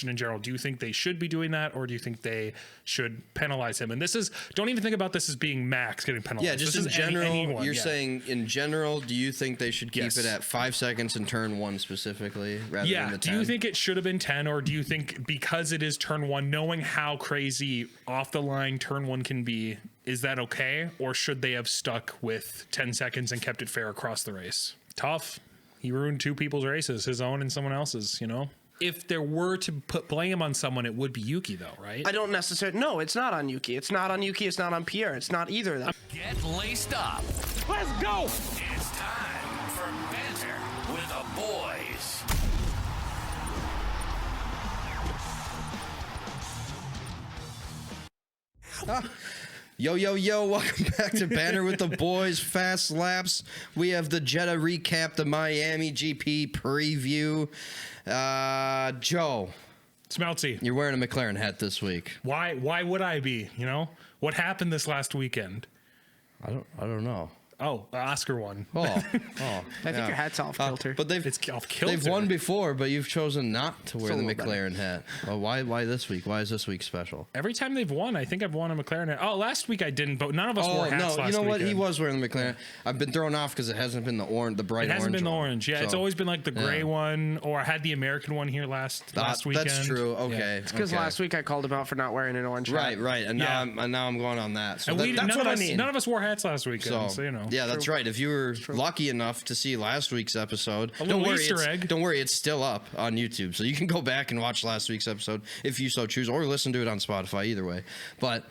in general, do you think they should be doing that, or do you think they should penalize him? And this is, don't even think about this as being Max getting penalized. Yeah, just this in is general, anyone. you're saying in general, do you think they should keep Yes. it at 5 seconds in turn 1 specifically rather than the 10? Do you think it should have been 10, or do you think because it is turn 1, knowing how crazy off the line turn 1 can be, is that okay? Or should they have stuck with 10 seconds and kept it fair across the race? Tough. He ruined 2 people's races, his own and someone else's, you know? If there were to put blame on someone, it would be Yuki, though, right? I don't necessarily. No, it's not on Yuki. It's not on Yuki. It's not on Pierre. It's not either of them. Get laced up. Let's go. It's time for Banter with the boys. Yo, welcome back to Banter with the Boys Fast Laps. We have the Jeddah recap, the Miami GP preview. Joe. Smelty. You're wearing a McLaren hat this week. Why would I be, you know? What happened this last weekend? I don't know. Oh, Oscar won. I think your hat's off kilter. But It's off kilter. they've won before, but you've chosen not to wear It's the a little McLaren hat. Well, why this week? Why is this week special? Every time they've won, I think I've won a McLaren hat. Oh, last week I didn't, but none of us wore hats last week. You know what? He was wearing the McLaren. I've been thrown off because it hasn't been the bright orange. It hasn't been the one. orange. Yeah, it's So, always been like the gray yeah. one, or I had the American one here last weekend. That's true. Okay. Yeah. It's because last week I called him out for not wearing an orange hat. Right. And Yeah. now I'm going on that. So And that's what I mean. None of us wore hats last weekend, so you know. Yeah, that's right. If you were lucky enough to see last week's episode, little Easter egg. Don't worry, it's still up on YouTube, so you can go back and watch last week's episode if you so choose, or listen to it on Spotify. Either way, but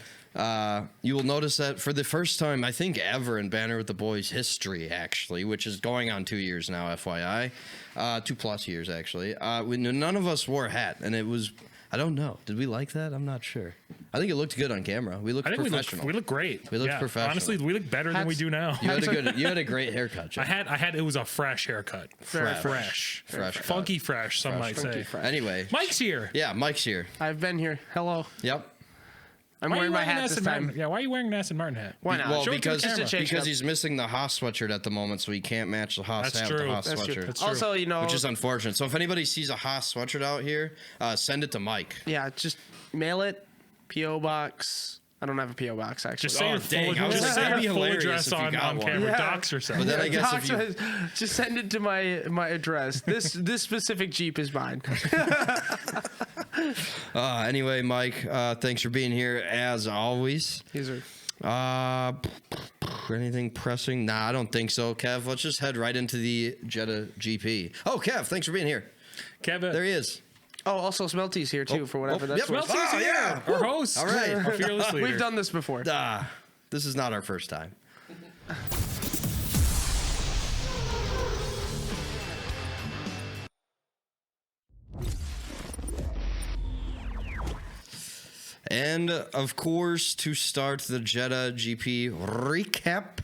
you will notice that for the first time, I think ever in Banter with the Boys history, actually, which is going on 2 years now, FYI, 2+ years actually. None of us wore a hat, and it was. I don't know. Did we like that? I'm not sure. I think it looked good on camera. We looked professional. We look great. We looked professional. Honestly, we look better than we do now. You had a great haircut, Joe. I had. It was a fresh haircut. Fresh. Funky fresh. Some might say. Anyway, Mike's here. Yeah, Mike's here. I've been here. Hello. Yep. I'm Why are you wearing my wearing an hat this Aston time. Martin? Yeah, why are you wearing an Aston Martin hat? Why not? Well, Show it to the because camera. he's missing the Haas sweatshirt at the moment, so he can't match the Haas That's hat with true. the Haas That's true. sweatshirt. That's true. Also, you know, Which is unfortunate. So if anybody sees a Haas sweatshirt out here, send it to Mike. yeah, just mail it. P.O. box. I don't have a P.O. box actually. Just say your dang, full, I was just like, say that'd your be full hilarious address if you on got one. camera. Yeah. Docs yourself. But then I guess if you Just send it to my address. This specific Jeep is mine. anyway, Mike, thanks for being here as always. These are. Anything pressing? Nah, I don't think so. Kev, let's just head right into the Jeddah GP. Oh, Kev, thanks for being here. Kevin. There he is. Oh, also Smelty's here too for whatever that's yep. worth. Smelty's Oh, here. yeah. Our host. All right. Our fearless leader. We've done this before. This is not our first time. And, of course, to start the Jeddah GP recap,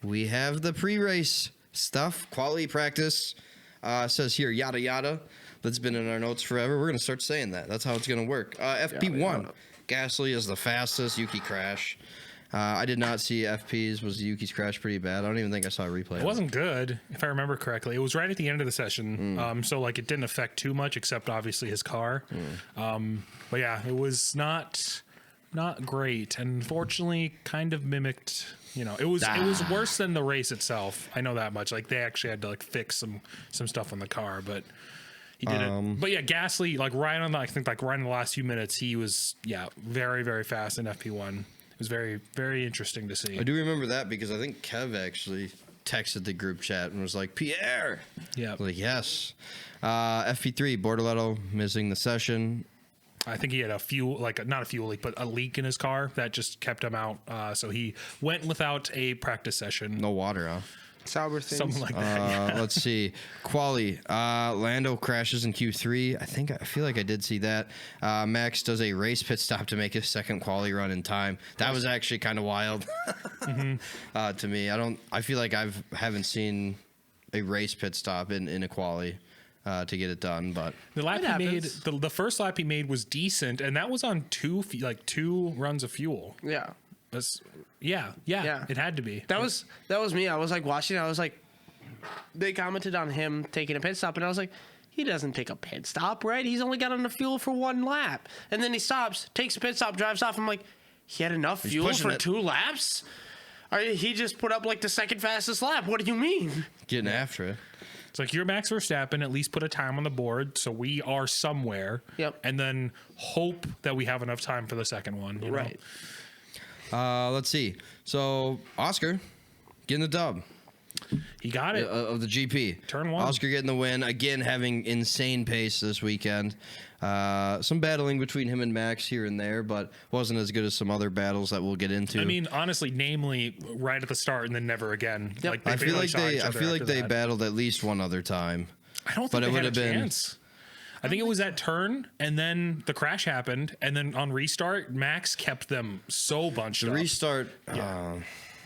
we have the pre-race stuff, quality practice. Says here, yada, yada. That's been in our notes forever. We're going to start saying that. That's how it's going to work. FP1, Gasly is the fastest. Yuki crash. I did not see FP's. Was Yuki's crash pretty bad? I don't even think I saw a replay. It wasn't good, if I remember correctly. It was right at the end of the session, so like it didn't affect too much, except obviously his car. But yeah, it was not great, and unfortunately, kind of mimicked. You know, it was worse than the race itself. I know that much. Like they actually had to like fix some stuff on the car, but he did it. But yeah, Gasly, like right on the, I think like right in the last few minutes, he was very, very fast in FP1. It was very, very interesting to see. I do remember that because I think Kev actually texted the group chat and was like, Pierre. Yeah. Like, yes. FP3, Bortoletto missing the session. I think he had not a fuel leak, but a leak in his car that just kept him out. So he went without a practice session. No water, huh? Sour things. Something like that. Let's see. Quali. Lando crashes in Q3. I feel like I did see that. Max does a race pit stop to make his second quali run in time. That was actually kind of wild to me. I feel like I haven't seen a race pit stop in a quali to get it done. But the lap he made, the first lap he made was decent, and that was on two runs of fuel. Yeah. Yeah. It had to be. That was me. I was like watching. I was like, they commented on him taking a pit stop, and I was like, he doesn't take a pit stop, right? He's only got enough fuel for 1 lap. And then he stops, takes a pit stop, drives off. I'm like, he had enough fuel pushing for it. 2 laps? He just put up like the second fastest lap. What do you mean? Getting after it. It's like, you're Max Verstappen, at least put a time on the board so we are somewhere. Yep. And then hope that we have enough time for the second one. You know? Right. Let's see. So Oscar getting the dub He got it. of the GP. Turn 1. Oscar getting the win again, having insane pace this weekend. Some battling between him and Max here and there, but wasn't as good as some other battles that we'll get into. I mean, honestly, namely right at the start and then never again. Yep. Like, they I feel barely like saw they each other after they that. battled at least one other time. I don't but think it they had a would've been- chance. I think it was that turn, and then the crash happened, and then on restart, Max kept them so bunched The up. restart.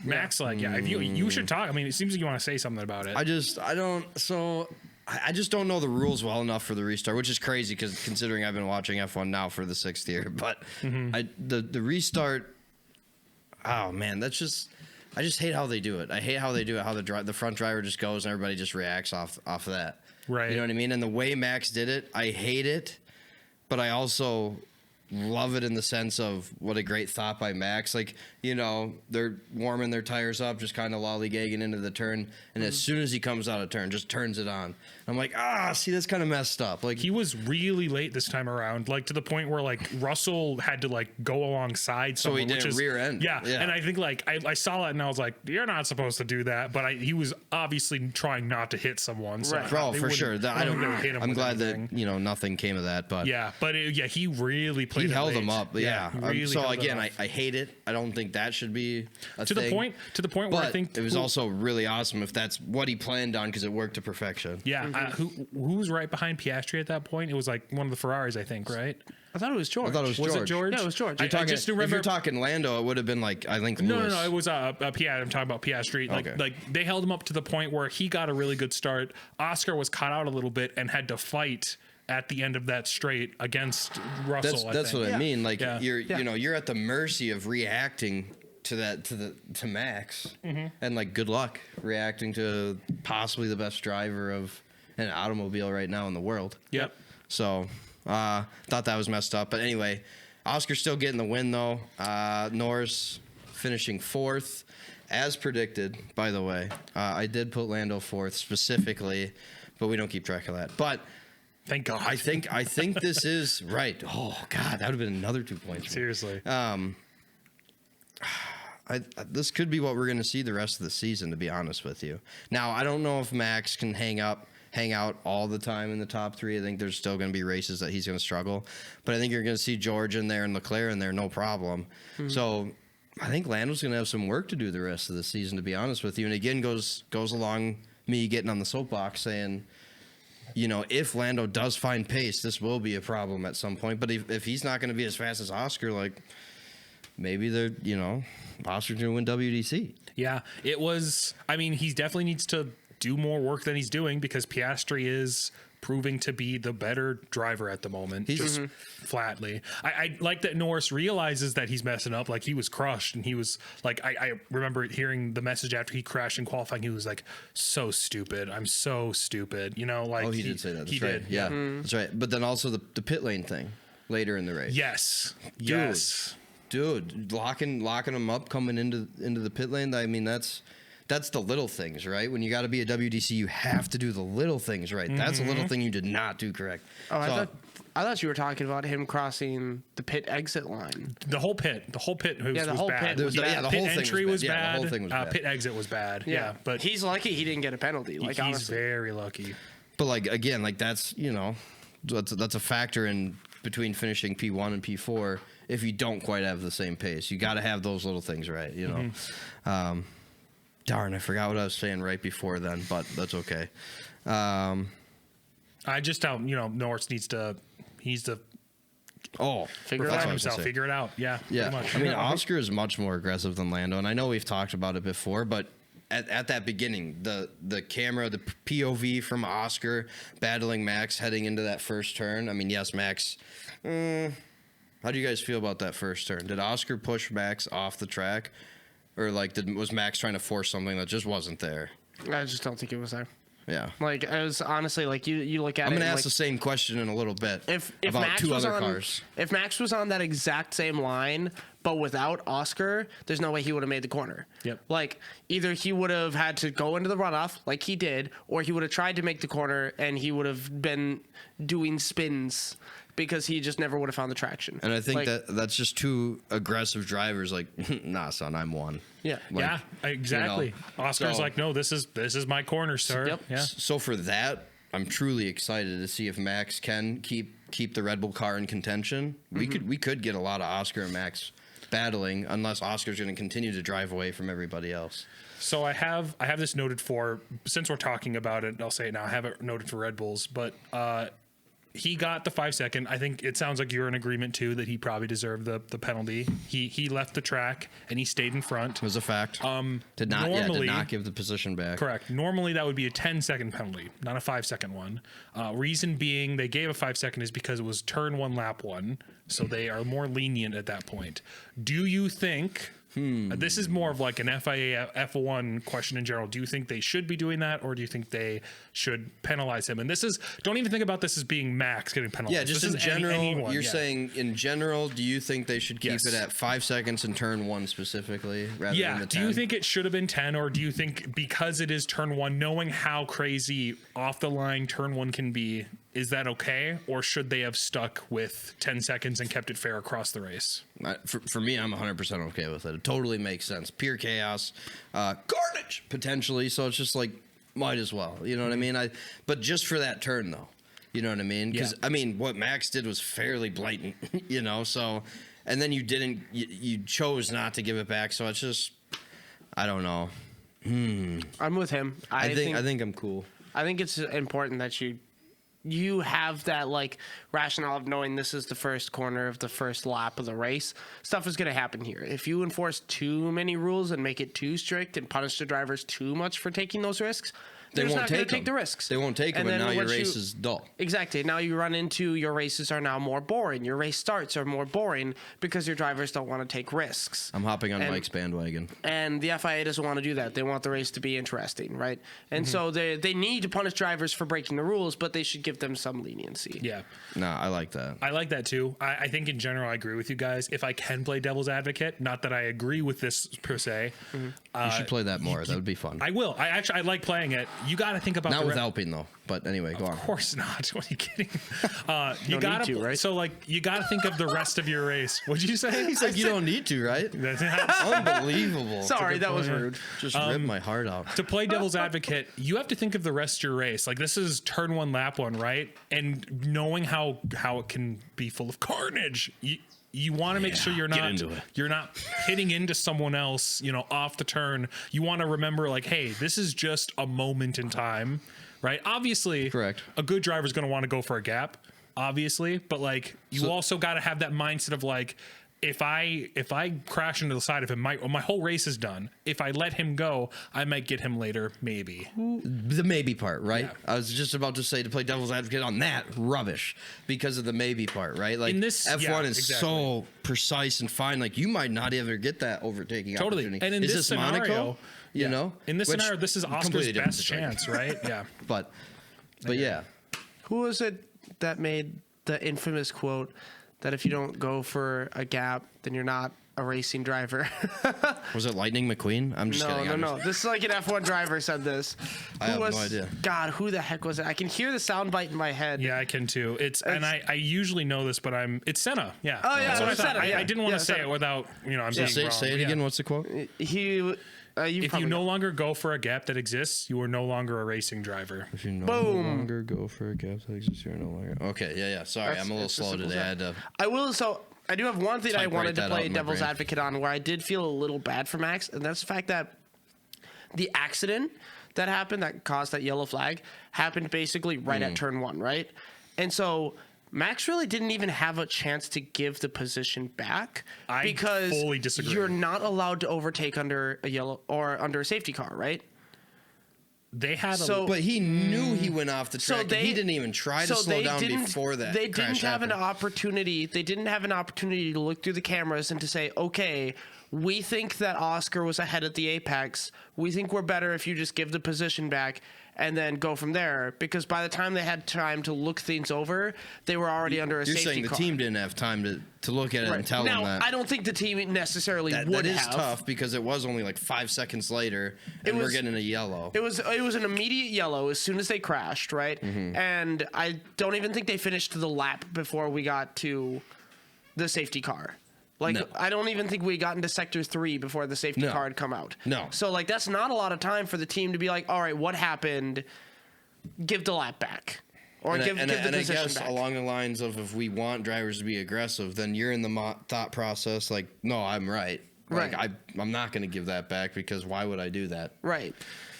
Max, if you should talk. I mean, it seems like you want to say something about it. I just don't know the rules well enough for the restart, which is crazy because considering I've been watching F1 now for the 6th year. But the restart. Oh man, I just hate how they do it. I hate how they do it. How the front driver just goes and everybody just reacts off of that. Right. You know what I mean? And the way Max did it, I hate it, but I also love it in the sense of what a great thought by Max. Like, you know, they're warming their tires up, just kind of lollygagging into the turn, and as soon as he comes out of turn, just turns it on. I'm like, see, that's kind of messed up. Like, He was really late this time around, like to the point where like Russell had to like go alongside So he someone, which didn't is rear end. Yeah. Yeah. And I think like I saw that and I was like, you're not supposed to do that, but he was obviously trying not to hit someone. So Right. bro, they for wouldn't- sure. I don't know, hit him I'm with glad anything. that nothing came of that, but Yeah, but he really played. he it held late. him up. Yeah. he really So held it again, up. I hate it. I don't think that should be a to thing. the point where But I think it was also really awesome if that's what he planned on because it worked to perfection. yeah. Who was right behind Piastri at that point? It was like one of the Ferraris, I think, right? I thought it was George. I thought it was Was George. it George? Yeah, it was George. I, You're I just remember. If you're talking Lando, it would have been like I think No, Lewis. it was I'm talking about Piastri. Okay. Like they held him up to the point where he got a really good start. Oscar was caught out a little bit and had to fight at the end of that straight against Russell. That's what I mean. Like Yeah. you're at the mercy of reacting to that to Max, and like good luck reacting to possibly the best driver of an automobile right now in the world. Yep. So thought that was messed up, but anyway, Oscar still getting the win though. Norris finishing 4th, as predicted. By the way, I did put Lando 4th specifically, but we don't keep track of that. But Thank God. I think this is right. Oh God, that would have been another 2 points. Seriously. This could be what we're going to see the rest of the season, to be honest with you. Now, I don't know if Max can hang out all the time in the top 3. I think there's still going to be races that he's going to struggle, but I think you're going to see George in there and Leclerc in there, no problem. So I think Lando's going to have some work to do the rest of the season, to be honest with you. And again, goes along me getting on the soapbox saying, you know, if Lando does find pace, this will be a problem at some point. But if he's not going to be as fast as Oscar, like maybe they're, Oscar's going to win WDC. Yeah, it was. I mean, he definitely needs to do more work than he's doing because Piastri is proving to be the better driver at the moment. He's just flatly. I like that Norris realizes that he's messing up. Like he was crushed, and he was like, I remember hearing the message after he crashed in qualifying. He was like, "So stupid. I'm so stupid." Like Oh, he did say that. That's he right. did. Yeah, that's right. But then also the pit lane thing later in the race. Yes. Dude. Yes. Dude, locking them up coming into the pit lane. I mean, that's the little things, right? When you got to be a WDC, you have to do the little things right. That's a little thing you did not do correct. Oh, So- I thought you were talking about him crossing the pit exit line. The whole pit was, Yeah, the was whole bad. pit was bad. Yeah, the pit whole thing entry was was bad. Yeah, bad. the whole thing was bad. Pit exit was bad. Yeah, but he's lucky he didn't get a penalty. Like he's honestly, very lucky. But like again, like that's that's a factor in between finishing P1 and P4. If you don't quite have the same pace, you got to have those little things right. Darn, I forgot what I was saying right before then, but that's okay. I just don't. Norris needs to Figure it refine out himself. Figure it out. Yeah. Yeah, Pretty much. I mean, Oscar is much more aggressive than Lando, and I know we've talked about it before, but at that beginning, the camera, the POV from Oscar battling Max heading into that first turn. I mean, yes, Max. How do you guys feel about that first turn? Did Oscar push Max off the track, or was Max trying to force something that just wasn't there? I just don't think it was there. Yeah. Like, I was honestly, like, you look at I'm it. going to and, ask like, the same question in a little bit if about Max 2 was other on, cars. If Max was on that exact same line, but without Oscar, there's no way he would have made the corner. Yep. Like, either he would have had to go into the runoff like he did, or he would have tried to make the corner and he would have been doing spins because he just never would have found the traction. And I think Like, that's just 2 aggressive drivers. Like, nah, son, I'm one. Yeah. Like, yeah, exactly. you know, Oscar's so- like, no, this is my corner, sir. Yep. Yeah. So for that, I'm truly excited to see if Max can keep the Red Bull car in contention. We could get a lot of Oscar and Max battling, unless Oscar's going to continue to drive away from everybody else. So I have this noted for, since we're talking about it, I'll say it now. I have it noted for Red Bulls, but he got the 5 second. I think it sounds like you're in agreement too that he probably deserved the penalty. He left the track and he stayed in front. It was a fact. Did normally- not give the position back. Correct. Normally that would be a 10-second penalty, not a 5-second one. Reason being they gave a 5-second is because it was turn 1, lap 1, so they are more lenient at that point. Do you think? This is more of like an FIA F1 question in general. Do you think they should be doing that, or do you think they should penalize him? And this is, don't even think about this as being Max getting penalized. Yeah, just this in is general, anyone, you're yeah. saying in general, do you think they should keep Yes. it at 5 seconds in turn 1 specifically rather than the 10? Do you think it should have been 10, or do you think because it is turn 1, knowing how crazy off the line turn 1 can be, is that okay? Or should they have stuck with 10 seconds and kept it fair across the race? For me, I'm 100% okay with it. It totally makes sense. Pure chaos. Carnage, potentially. So it's just like, might as well. You know what I mean? But just for that turn, though. You know what I mean? Because, Yeah. I mean, what Max did was fairly blatant, you know? So, and then you chose not to give it back. So it's just, I don't know. I'm with him. I think I'm cool. I think it's important that you have that like rationale of knowing this is the first corner of the first lap of the race. Stuff is going to happen here. If you enforce too many rules and make it too strict and punish the drivers too much for taking those risks, They they're won't not going take to take the risks. They won't take them, and then now your once race is dull. Exactly. Now you run into your races are now more boring. Your race starts are more boring because your drivers don't want to take risks. I'm hopping on And- Mike's bandwagon. And the FIA doesn't want to do that. They want the race to be interesting, right? And so they need to punish drivers for breaking the rules, but they should give them some leniency. Yeah. Nah, I like that. I like that too. I think in general, I agree with you guys. If I can play devil's advocate, not that I agree with this per se. You should play that more. That would be fun. I will. I like playing it. You got to think about Not the with Alpine, though. But anyway, go on. Of course not. What are you kidding? You need gotta to, right? So like you got to think of the rest of your race. What'd you say? He's like, you don't need to, right? That's- Unbelievable. Sorry, that was rude. Just ripped my heart out. to play devil's advocate, you have to think of the rest of your race. Like this is turn 1, lap 1, right? And knowing how it can be full of carnage, you want to make sure you're not hitting into someone else, off the turn. You want to remember like, hey, this is just a moment in time, right? Obviously, Correct. A good driver is going to want to go for a gap, obviously, but like you also got to have that mindset of like, if I crash into the side of him, my whole race is done. If I let him go, I might get him later, maybe. The maybe part, right? Yeah. I was just about to say, to play devil's advocate on that, rubbish, because of the maybe part, right? Like In this- F1 yeah, is exactly. so precise and fine. Like you might not ever get that overtaking Totally. opportunity. And in is this Monaco? scenario, You know? in this Which- scenario, this is Oscar's completely different best situation. chance, right? Yeah. But yeah. Who was it that made the infamous quote that if you don't go for a gap, then you're not a racing driver? Was it Lightning McQueen? I'm just kidding. No. This is like an F1 driver said this. I have no idea. God, who the heck was it? I can hear the soundbite in my head. Yeah, I can too. And I usually know this, but it's Senna. Yeah. Oh, yeah, That's what I it's thought. Senna, yeah. I didn't want Yeah, to say Senna. it without, I'm being Say wrong. it Yeah. again. What's the quote? If you no longer go for a gap that exists, you are no longer a racing driver. If you no Boom. longer go for a gap that exists, you're no longer. Okay, yeah. Sorry, That's- I'm a little it's as slow simple as today. I that. had to. I do have one thing I Type wanted right to that play out in my devil's brain. advocate on, where I did feel a little bad for Max, and that's the fact that the accident that happened that caused that yellow flag happened basically right at turn 1, right? And so Max really didn't even have a chance to give the position back I because fully disagree. you're not allowed to overtake under a yellow or under a safety car, right? They had So- But he knew he went off the track. and he didn't even try to slow down before that. They crash didn't have an happened. opportunity. They didn't have an opportunity to look through the cameras and to say, okay, we think that Oscar was ahead at the apex. We think we're better if you just give the position back. and then go from there. Because by the time they had time to look things over, they were already under a You're safety saying the car. team didn't have time to look at it and tell now, them that. I don't think the team necessarily would that is have. tough because it was only like 5 seconds later, and we're getting a yellow. It was an immediate yellow as soon as they crashed, right? And I don't even think they finished the lap before we got to the safety car. Like, No. I don't even think we got into sector 3 before the safety car had come out. No. So, like, that's not a lot of time for the team to be like, all right, what happened? Give the lap back. Or give the I position guess back. along the lines of if we want drivers to be aggressive, then you're in the thought process like, no, I'm right. Like, Right. I'm not going to give that back because why would I do that? Right.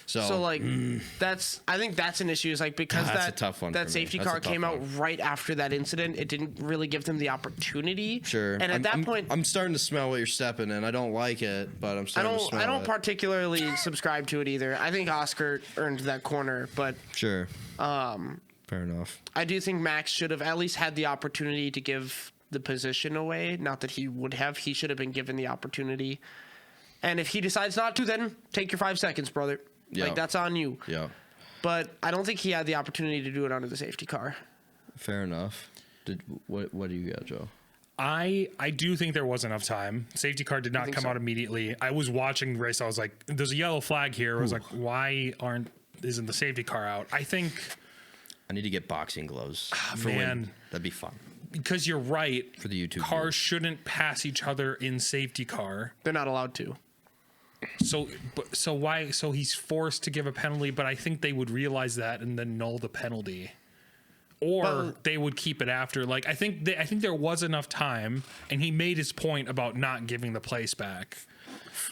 So like I think that's an issue. Is like because That's a that tough one for that me. safety That's a car tough came out one. right after that incident. It didn't really give them the opportunity. Sure. And at that point, I'm starting to smell what you're stepping in. I don't like it, but I'm starting to smell I don't it. particularly subscribe to it either. I think Oscar earned that corner, but Sure. Fair enough. I do think Max should have at least had the opportunity to give the position away. Not that he would have. He should have been given the opportunity. And if he decides not to, then take your 5 seconds, brother. Yeah. Like, that's on you. Yeah. But I don't think he had the opportunity to do it under the safety car. Fair enough. What do you got, Joe? I do think there was enough time. Safety car did not come out immediately. I was watching the race. I was like, there's a yellow flag here. I was like, why isn't the safety car out? I think I need to get boxing gloves for man. when. That'd be fun. because you're right. For the YouTube cars viewers. shouldn't pass each other in safety car. They're not allowed to. So why? So he's forced to give a penalty, but I think they would realize that and then null the penalty, or they would keep it after. Like I think there was enough time, and he made his point about not giving the place back.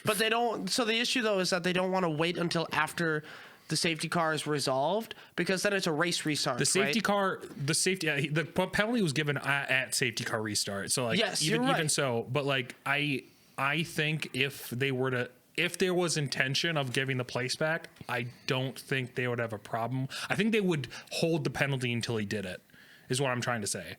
But they don't. So the issue though is that they don't want to wait until after the safety car is resolved, because then it's a race restart. The safety right? car, the penalty was given at safety car restart. So like Yes, even you're right. even so, but like I think if there was intention of giving the place back, I don't think they would have a problem. I think they would hold the penalty until he did it, is what I'm trying to say.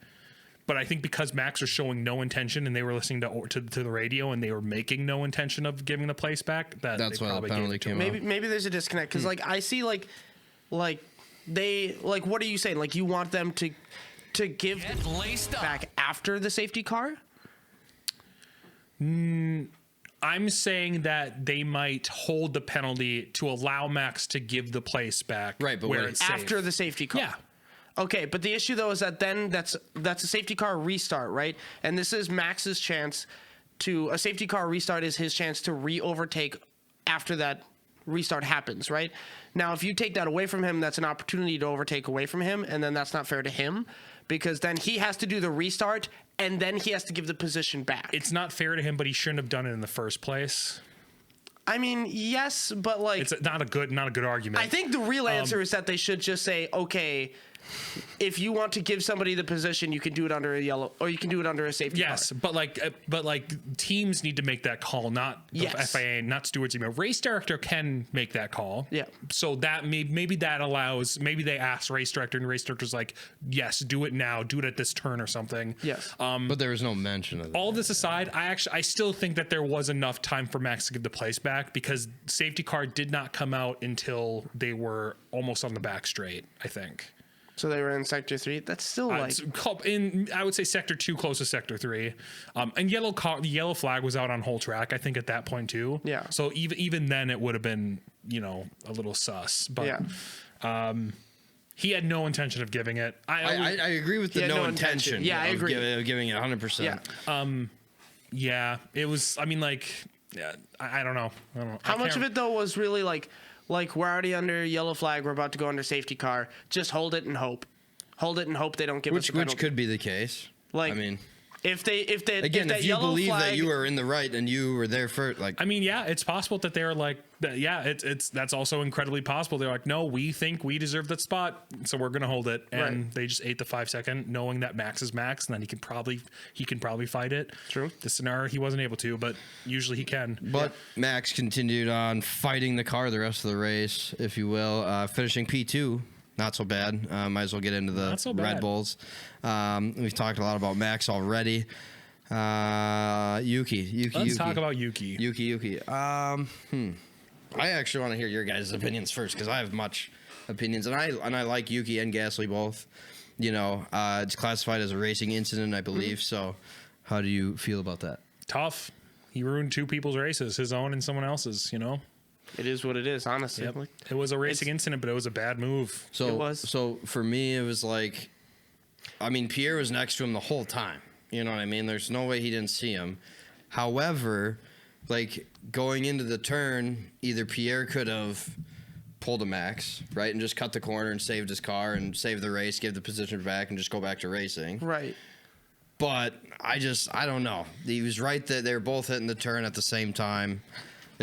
But I think because Max was showing no intention and they were listening to the radio and they were making no intention of giving the place back, That's they why the probably penalty gave it to came him. out. Maybe there's a disconnect because like I see like they like what are you saying? Like you want them to give Get laced up. back after the safety car? I'm saying that they might hold the penalty to allow Max to give the place back. Right, but where wait. it's safe. After the safety car. Yeah. Okay, but the issue though is that then that's a safety car restart, right? And this is Max's chance a safety car restart is his chance to re-overtake after that restart happens, right? Now, if you take that away from him, that's an opportunity to overtake away from him, and then that's not fair to him because then he has to do the restart and then he has to give the position back. It's not fair to him, but he shouldn't have done it in the first place. I mean, yes, but like It's not a good argument. I think the real answer is that they should just say, okay, if you want to give somebody the position, you can do it under a yellow, or you can do it under a safety car. Yes, but like teams need to make that call, not the Yes. FIA, not stewards. Race director can make that call. Yeah. So that maybe that allows. Maybe they ask race director, and race director's like, yes, do it now, do it at this turn or something. Yes. But there was no mention of that. All this aside, I still think that there was enough time for Max to give the place back because safety car did not come out until they were almost on the back straight, I think. So they were in sector 3. That's still like I would say sector 2, close to sector 3, and the yellow flag was out on whole track. I think at that point too. Yeah. So even then, it would have been a little sus. But yeah. he had no intention of giving it. I agree with the had no no intention. intention. Yeah, I of agree. Giving it 100%. Yeah. Yeah, it was. I mean, like, yeah, I don't know. How much of it though was really like we're already under yellow flag, we're about to go under safety car. Just hold it and hope. Hold it and hope they don't give us a penalty. Which could be the case. Like, I mean, if again, that if you yellow believe flag, that you were in the right and you were there for like, I mean, yeah, it's possible that they're like, yeah, that's also incredibly possible. They're like, no, we think we deserve that spot, so we're gonna hold it, and Right. they just ate the 5 second, knowing that Max is Max, and then he can probably fight it. True. The scenario he wasn't able to, but usually he can. but Max continued on fighting the car the rest of the race, if you will, finishing P2. Not so bad. Might as well get into the Not so bad. Red Bulls. We've talked a lot about Max already. Yuki. Let's talk about Yuki. Yuki. I actually want to hear your guys' opinions first because I have much opinions, and I like Yuki and Gasly both. You know, it's classified as a racing incident, I believe. So, how do you feel about that? Tough. He ruined two people's races, his own and someone else's. You know. It is what it is, honestly. Yep. It was a racing incident, but it was a bad move. So It was. So for me, it was like, I mean, Pierre was next to him the whole time. You know what I mean? There's no way he didn't see him. However, like going into the turn, either Pierre could have pulled a max, right, and just cut the corner and saved his car and saved the race, give the position back, and just go back to racing. Right. But I don't know. He was right that they were both hitting the turn at the same time.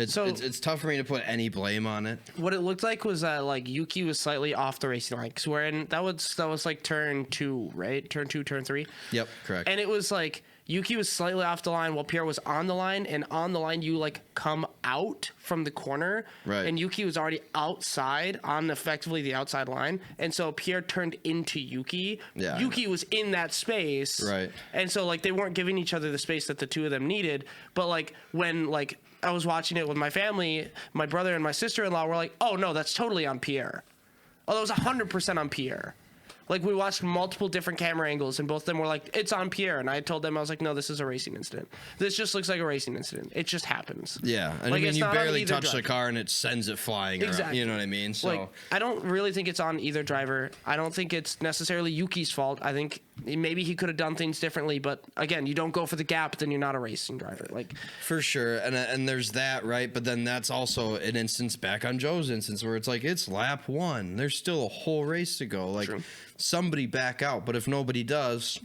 It's tough for me to put any blame on it. What it looked like was that like Yuki was slightly off the racing line because we're in that was like turn 2, right? Turn 2, turn 3. Yep, correct. And it was like Yuki was slightly off the line while Pierre was on the line, and on the line you like come out from the corner, Right. And Yuki was already outside on effectively the outside line, and so Pierre turned into Yuki. Yeah. Yuki was in that space, Right. And so like they weren't giving each other the space that the two of them needed. But like when like I was watching it with my family, my brother and my sister-in-law were like, "Oh no, that's totally on Pierre." Oh, that was 100% on Pierre. Like we watched multiple different camera angles, and both of them were like, "It's on Pierre." And I told them, I was like, "No, this is a racing incident. This just looks like a racing incident. It just happens." Yeah, and Like, I mean, it's you not on barely either touch the driver. car and it sends it flying around. Exactly. You know what I mean? So Like, I don't really think it's on either driver. I don't think it's necessarily Yuki's fault. I think maybe he could have done things differently, but again, you don't go for the gap, then you're not a racing driver. Like, for sure, and there's that, right? But then that's also an instance back on Joe's instance where it's like it's lap 1. There's still a whole race to go. Like True. somebody back out, but if nobody does,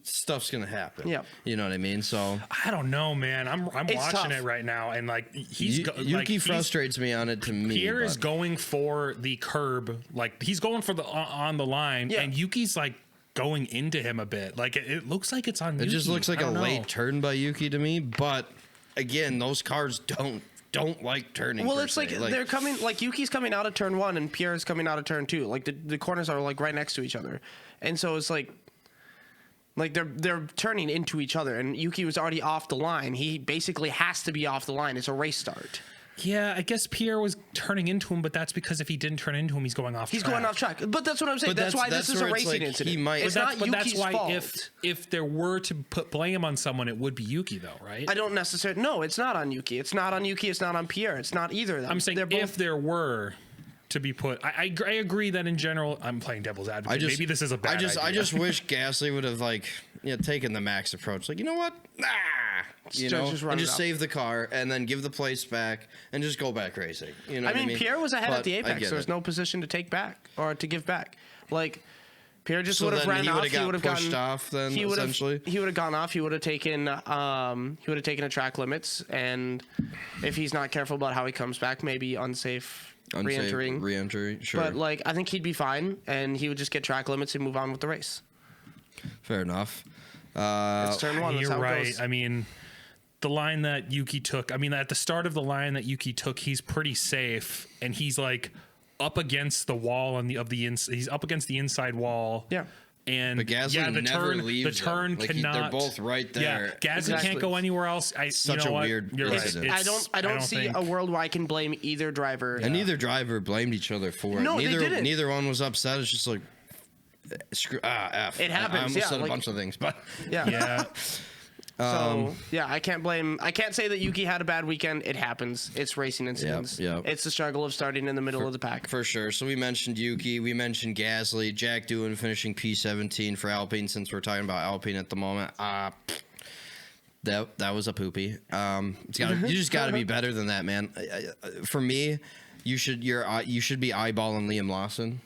stuff's gonna happen. Yep. You know what I mean? So I don't know, man. I'm watching tough. it right now, and like Yuki frustrates me on it to me. Pierre is but- going for the curb, like he's going for the on the line, Yeah. and Yuki's like going into him a bit. Like it looks like it's on. It Yuki. just looks like I a don't know. late turn by Yuki to me. But again, those cars don't like turning. well, per it's se. like they're coming, like Yuki's coming out of turn 1 and Pierre's coming out of turn 2. Like the corners are like right next to each other, and so it's like they're turning into each other, and Yuki was already off the line. He basically has to be off the line. It's a race start. Yeah, I guess Pierre was turning into him, but that's because if he didn't turn into him, he's going off. He's track. going off track. But that's what I'm saying. But That's why that's this is a where it's racing like incident. he might- It's But not Yuki's that's why fault. if there were to put blame on someone, it would be Yuki, though, right? I don't necessarily. No, it's not on Yuki. It's not on Yuki. It's not on Pierre. It's not either of them. I'm saying They're both, if there were to be put, I agree that in general, I'm playing devil's advocate. Maybe this is a bad idea. I just wish Gasly would have taken the max approach. Like, you know what? Just run and it just up. save the car and then give the place back and just go back racing. You know I what mean, Pierre was ahead But at the I apex. get There was it. no position to take back or to give back. Like Pierre just So would have then ran he off. would've He got would have pushed gotten off then, He would have. essentially? He would have gone off. He would have taken. He would have taken a track limits, and if he's not careful about how he comes back, maybe unsafe re-entering. Re-entry, sure. But like, I think he'd be fine, and he would just get track limits and move on with the race. Fair enough. It's turn 1. That's You're how it right. goes. I mean, the line that Yuki took, at the start of the line that Yuki took, he's pretty safe, and he's like up against the wall he's up against the inside wall. Yeah. But And Gasly the never turn, leaves the turn them. Like, cannot. they're both right there. Yeah, Gasly Exactly. can't go anywhere else. Such a weird You're right. incident. It's- I don't see think- a world where I can blame either driver. And neither driver blamed each other for it. No, they didn't. Neither one was upset. It's just like, screw, F. It happens, I almost yeah, said like- a bunch of things, but Yeah. Yeah. So yeah, I can't say that Yuki had a bad weekend. It happens. It's racing incidents. yep. It's the struggle of starting in the middle of the pack. for sure. So we mentioned Yuki, we mentioned Gasly, Jack Doohan finishing P17 for Alpine. Since we're talking about Alpine at the moment, that was a poopy. You just got to be better than that, man. For me, you should be eyeballing Liam Lawson.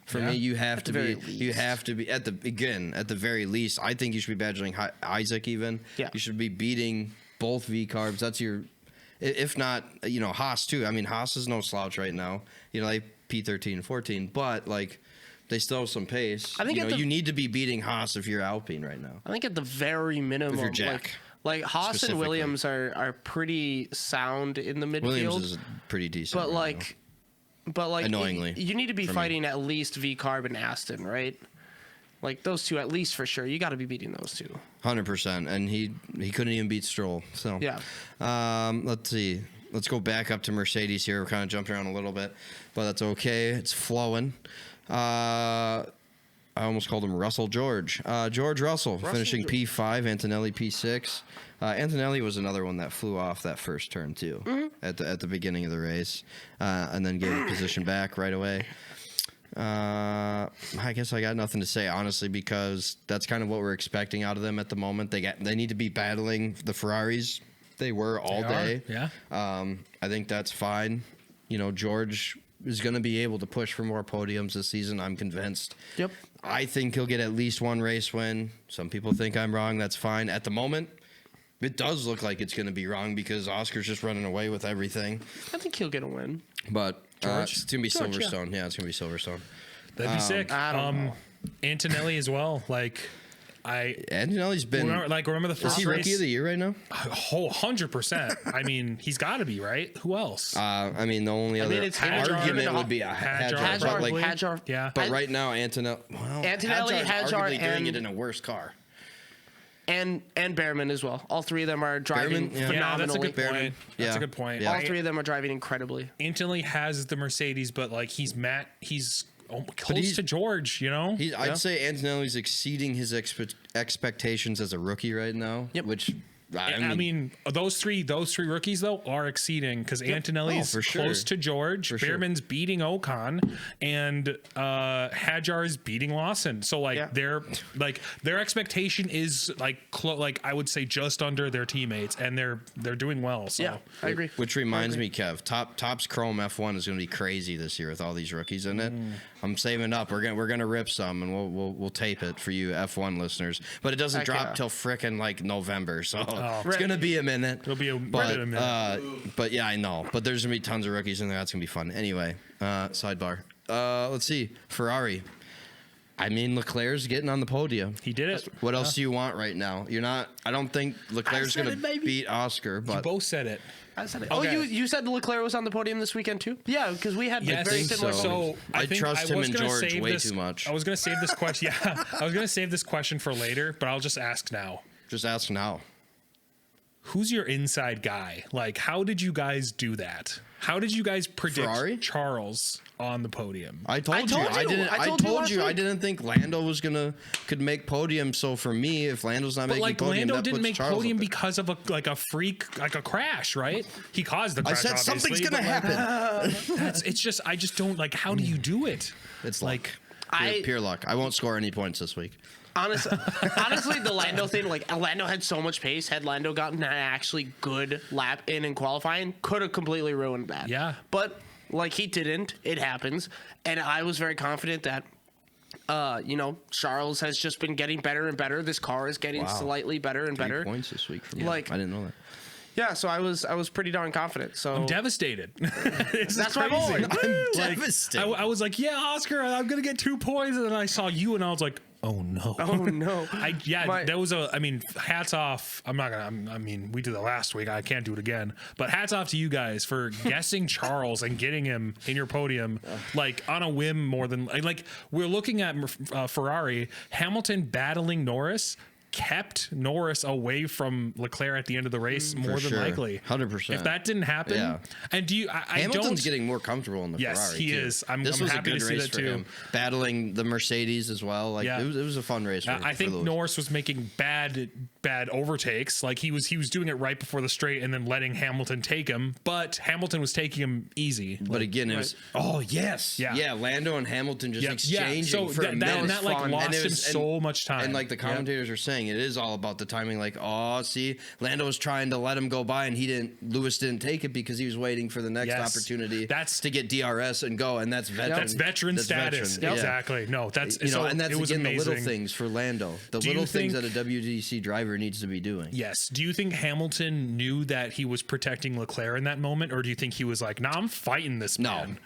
For Yeah. me, you have to very be. You least. have to be at the very least. I think you should be badgering Isaac. Even Yeah. you should be beating both V carbs. That's your. If not, Haas too. I mean, Haas is no slouch right now. Like P13, 14, but like they still have some pace. I think at the- you need to be beating Haas if you're Alpine right now. I think at the very minimum, you're Jack, like Haas and specifically. Williams are pretty sound in the midfield. Williams is pretty decent. but right like, Annoyingly, you need to be for me. fighting at least V Carb and Aston, right? Like those two, at least for sure. You got to be beating those two. 100%, and he couldn't even beat Stroll. So Yeah. let's see. let's go back up to Mercedes here. We're kind of jumping around a little bit, but that's okay. It's flowing. I almost called him Russell George. George Russell finishing P5, Antonelli P6. Antonelli was another one that flew off that first turn too at the beginning of the race, and then gave a position back right away. I guess I got nothing to say honestly, because that's kind of what we're expecting out of them at the moment. They need to be battling the Ferraris. They were all day. Yeah. I think that's fine. You know, George is going to be able to push for more podiums this season. I'm convinced. Yep. I think he'll get at least one race win. Some people think I'm wrong. That's fine. At the moment, it does look like it's going to be wrong because Oscar's just running away with everything. I think he'll get a win. But it's going to be George, Silverstone. Yeah, it's going to be Silverstone. That'd be sick. I don't know. Antonelli as well. Like, Antonelli's been. remember the Is first he race? rookie of the year right now? Whole 100%. I mean, he's got to be, right? Who else? I mean, the only other it's Hadjar. argument would be a Hadjar. Hadjar, But, like, probably. Hadjar. Yeah. but right now, Antonelli. Well, Antonelli, Hadjar's Hadjar, arguably doing and- it in a worse car. And Behrman as well. All three of them are driving Behrman, yeah. Yeah, that's a phenomenally. good point. Behrman. That's Yeah. a good point. Yeah. All three of them are driving incredibly. Antonelli has the Mercedes, but like he's close he's- to George, you know? I'd say Antonelli's exceeding his expectations as a rookie right now. Yep. Which I mean, those three rookies though are exceeding because Antonelli's Oh, for sure. close to George, For sure. Behrman's beating Ocon, and Hadjar's beating Lawson. So like Yeah. their expectation is like I would say just under their teammates, and they're doing well. So Yeah, I agree. Which reminds me, Kev, Topps Chrome F1 is going to be crazy this year with all these rookies in it. I'm saving up. We're gonna rip some, and we'll tape it for you F1 listeners. But it doesn't Heck drop yeah. till frickin' like November, so it's Right. gonna be a minute. It'll be a but, minute. but yeah, I know. But there's gonna be tons of rookies in there. That's gonna be fun. Anyway, sidebar. Let's see. Ferrari. I mean, Leclerc's getting on the podium. he did it. What else do you want right now? You're not. I don't think Leclerc's said gonna it, baby. beat Oscar, You but both said it. I said it. Okay. Oh, you said Leclerc was on the podium this weekend too? Yeah, because we had Yes, very think similar. so. So I think trust him was and gonna George save way this- too much. I was going to save this question. Yeah, I was going to save this question for later, but I'll just ask now. just ask now. Who's your inside guy? Like, how did you guys do that? How did you guys predict Ferrari? Charles on the podium? I told told you. I you. didn't. I I told you told last you. I week. didn't think Lando could make podium. So for me, if Lando's not But making like podium, Lando that didn't puts make Charles podium up there. because of a freak, like a crash, right? He caused the I crash. said something's obviously, gonna but, like, happen. I just don't like. How do you do it? It's like pure luck. I won't score any points this week. Honestly, the Lando thing, like Lando had so much pace. Had Lando gotten an actually good lap in qualifying, could have completely ruined that. Yeah. But like he didn't. It happens, and I was very confident that. Charles has just been getting better and better. This car is getting slightly better and 3 better. points this week from Like- I didn't know that. Yeah, so I was pretty darn confident. So I'm devastated. that's my boy. I'm Like, devastated. I was like, yeah, Oscar, I'm gonna get 2 points, and then I saw you, and I was like, oh no, Oh no. That was hats off. We did it last week. I can't do it again. But hats off to you guys for guessing Charles and getting him in your podium, like on a whim more than like we're looking at Ferrari, Hamilton battling Norris. Kept Norris away from Leclerc at the end of the race more than sure. likely. 100%. If that didn't happen, Yeah. and do you? I Hamilton's don't. getting more comfortable in the Yes, Ferrari. he too. is. I'm this was happy a good to see race that for too. him. Battling the Mercedes as well. Like Yeah. it was a fun race. I think Lewis. Norris was making bad overtakes. Like he was doing it right before the straight and then letting Hamilton take him. But Hamilton was taking him easy. But again, it was. Oh yes, Yeah. Lando and Hamilton just exchanging So for a that minute. like fun. lost And it him was- so much time. And like the commentators are saying, it is all about the timing. Like, see, Lando was trying to let him go by, and Lewis didn't take it because he was waiting for the next Yes. opportunity. That's- to get DRS and go, and that's veteran. That's veteran status. veteran. Yeah. Exactly. No, that's And that's it was again amazing. the little things for Lando. The Do you little things that think- a WTC driver needs to be doing. Yes. Do you think Hamilton knew that he was protecting Leclerc in that moment, or do you think he was like, "Nah, I'm fighting this No. man"?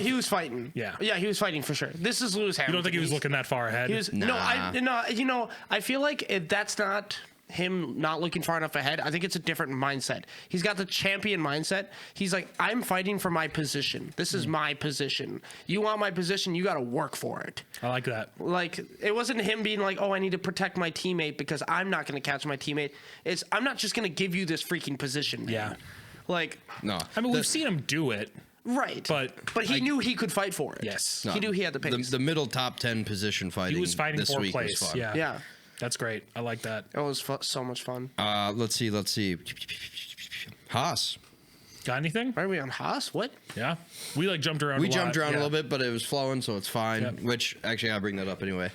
He was fighting. Yeah. Yeah, he was fighting for sure. This is Lewis Hamilton. You don't think he was He's- looking that far ahead? He was Nah. no. I feel like that's not him not looking far enough ahead. I think it's a different mindset. He's got the champion mindset. He's like, I'm fighting for my position. This is my position. You want my position, you got to work for it. I like that. Like, it wasn't him being like, oh, I need to protect my teammate because I'm not going to catch my teammate. It's, I'm not just going to give you this freaking position, man. Yeah. Like, No, I mean, we've seen him do it. right. But he knew he could fight for it. Yes. He knew he had the pace. the middle top 10 position fighting. He was fighting this for week place. was fun. Yeah. yeah. That's great. I like that. It was so much fun. Let's see. Haas. Got anything? Are we on Haas? What? Yeah. We like jumped around. We a jumped lot. around Yeah. a little bit, but it was flowing, so it's fine. Yep. Which actually, I'll bring that up anyway.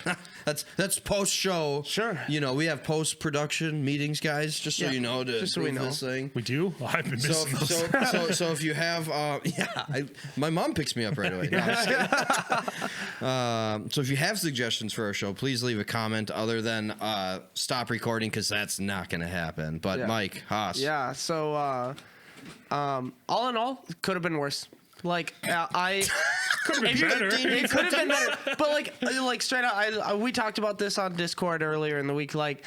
that's post show. Sure. You know, we have post production meetings, guys. Just so Yeah. you know to Just so we prove know. this thing. We do. Well, I've been So, missing those. so if you have, my mom picks me up right away. No, I'm just kidding. So if you have suggestions for our show, please leave a comment. Other than stop recording, because that's not going to happen. But Yeah. Mike Haas, Yeah. So, all in all, could have been worse. Like, I Could have been better. It could have been better. But like straight out, we talked about this on Discord earlier in the week. Like, is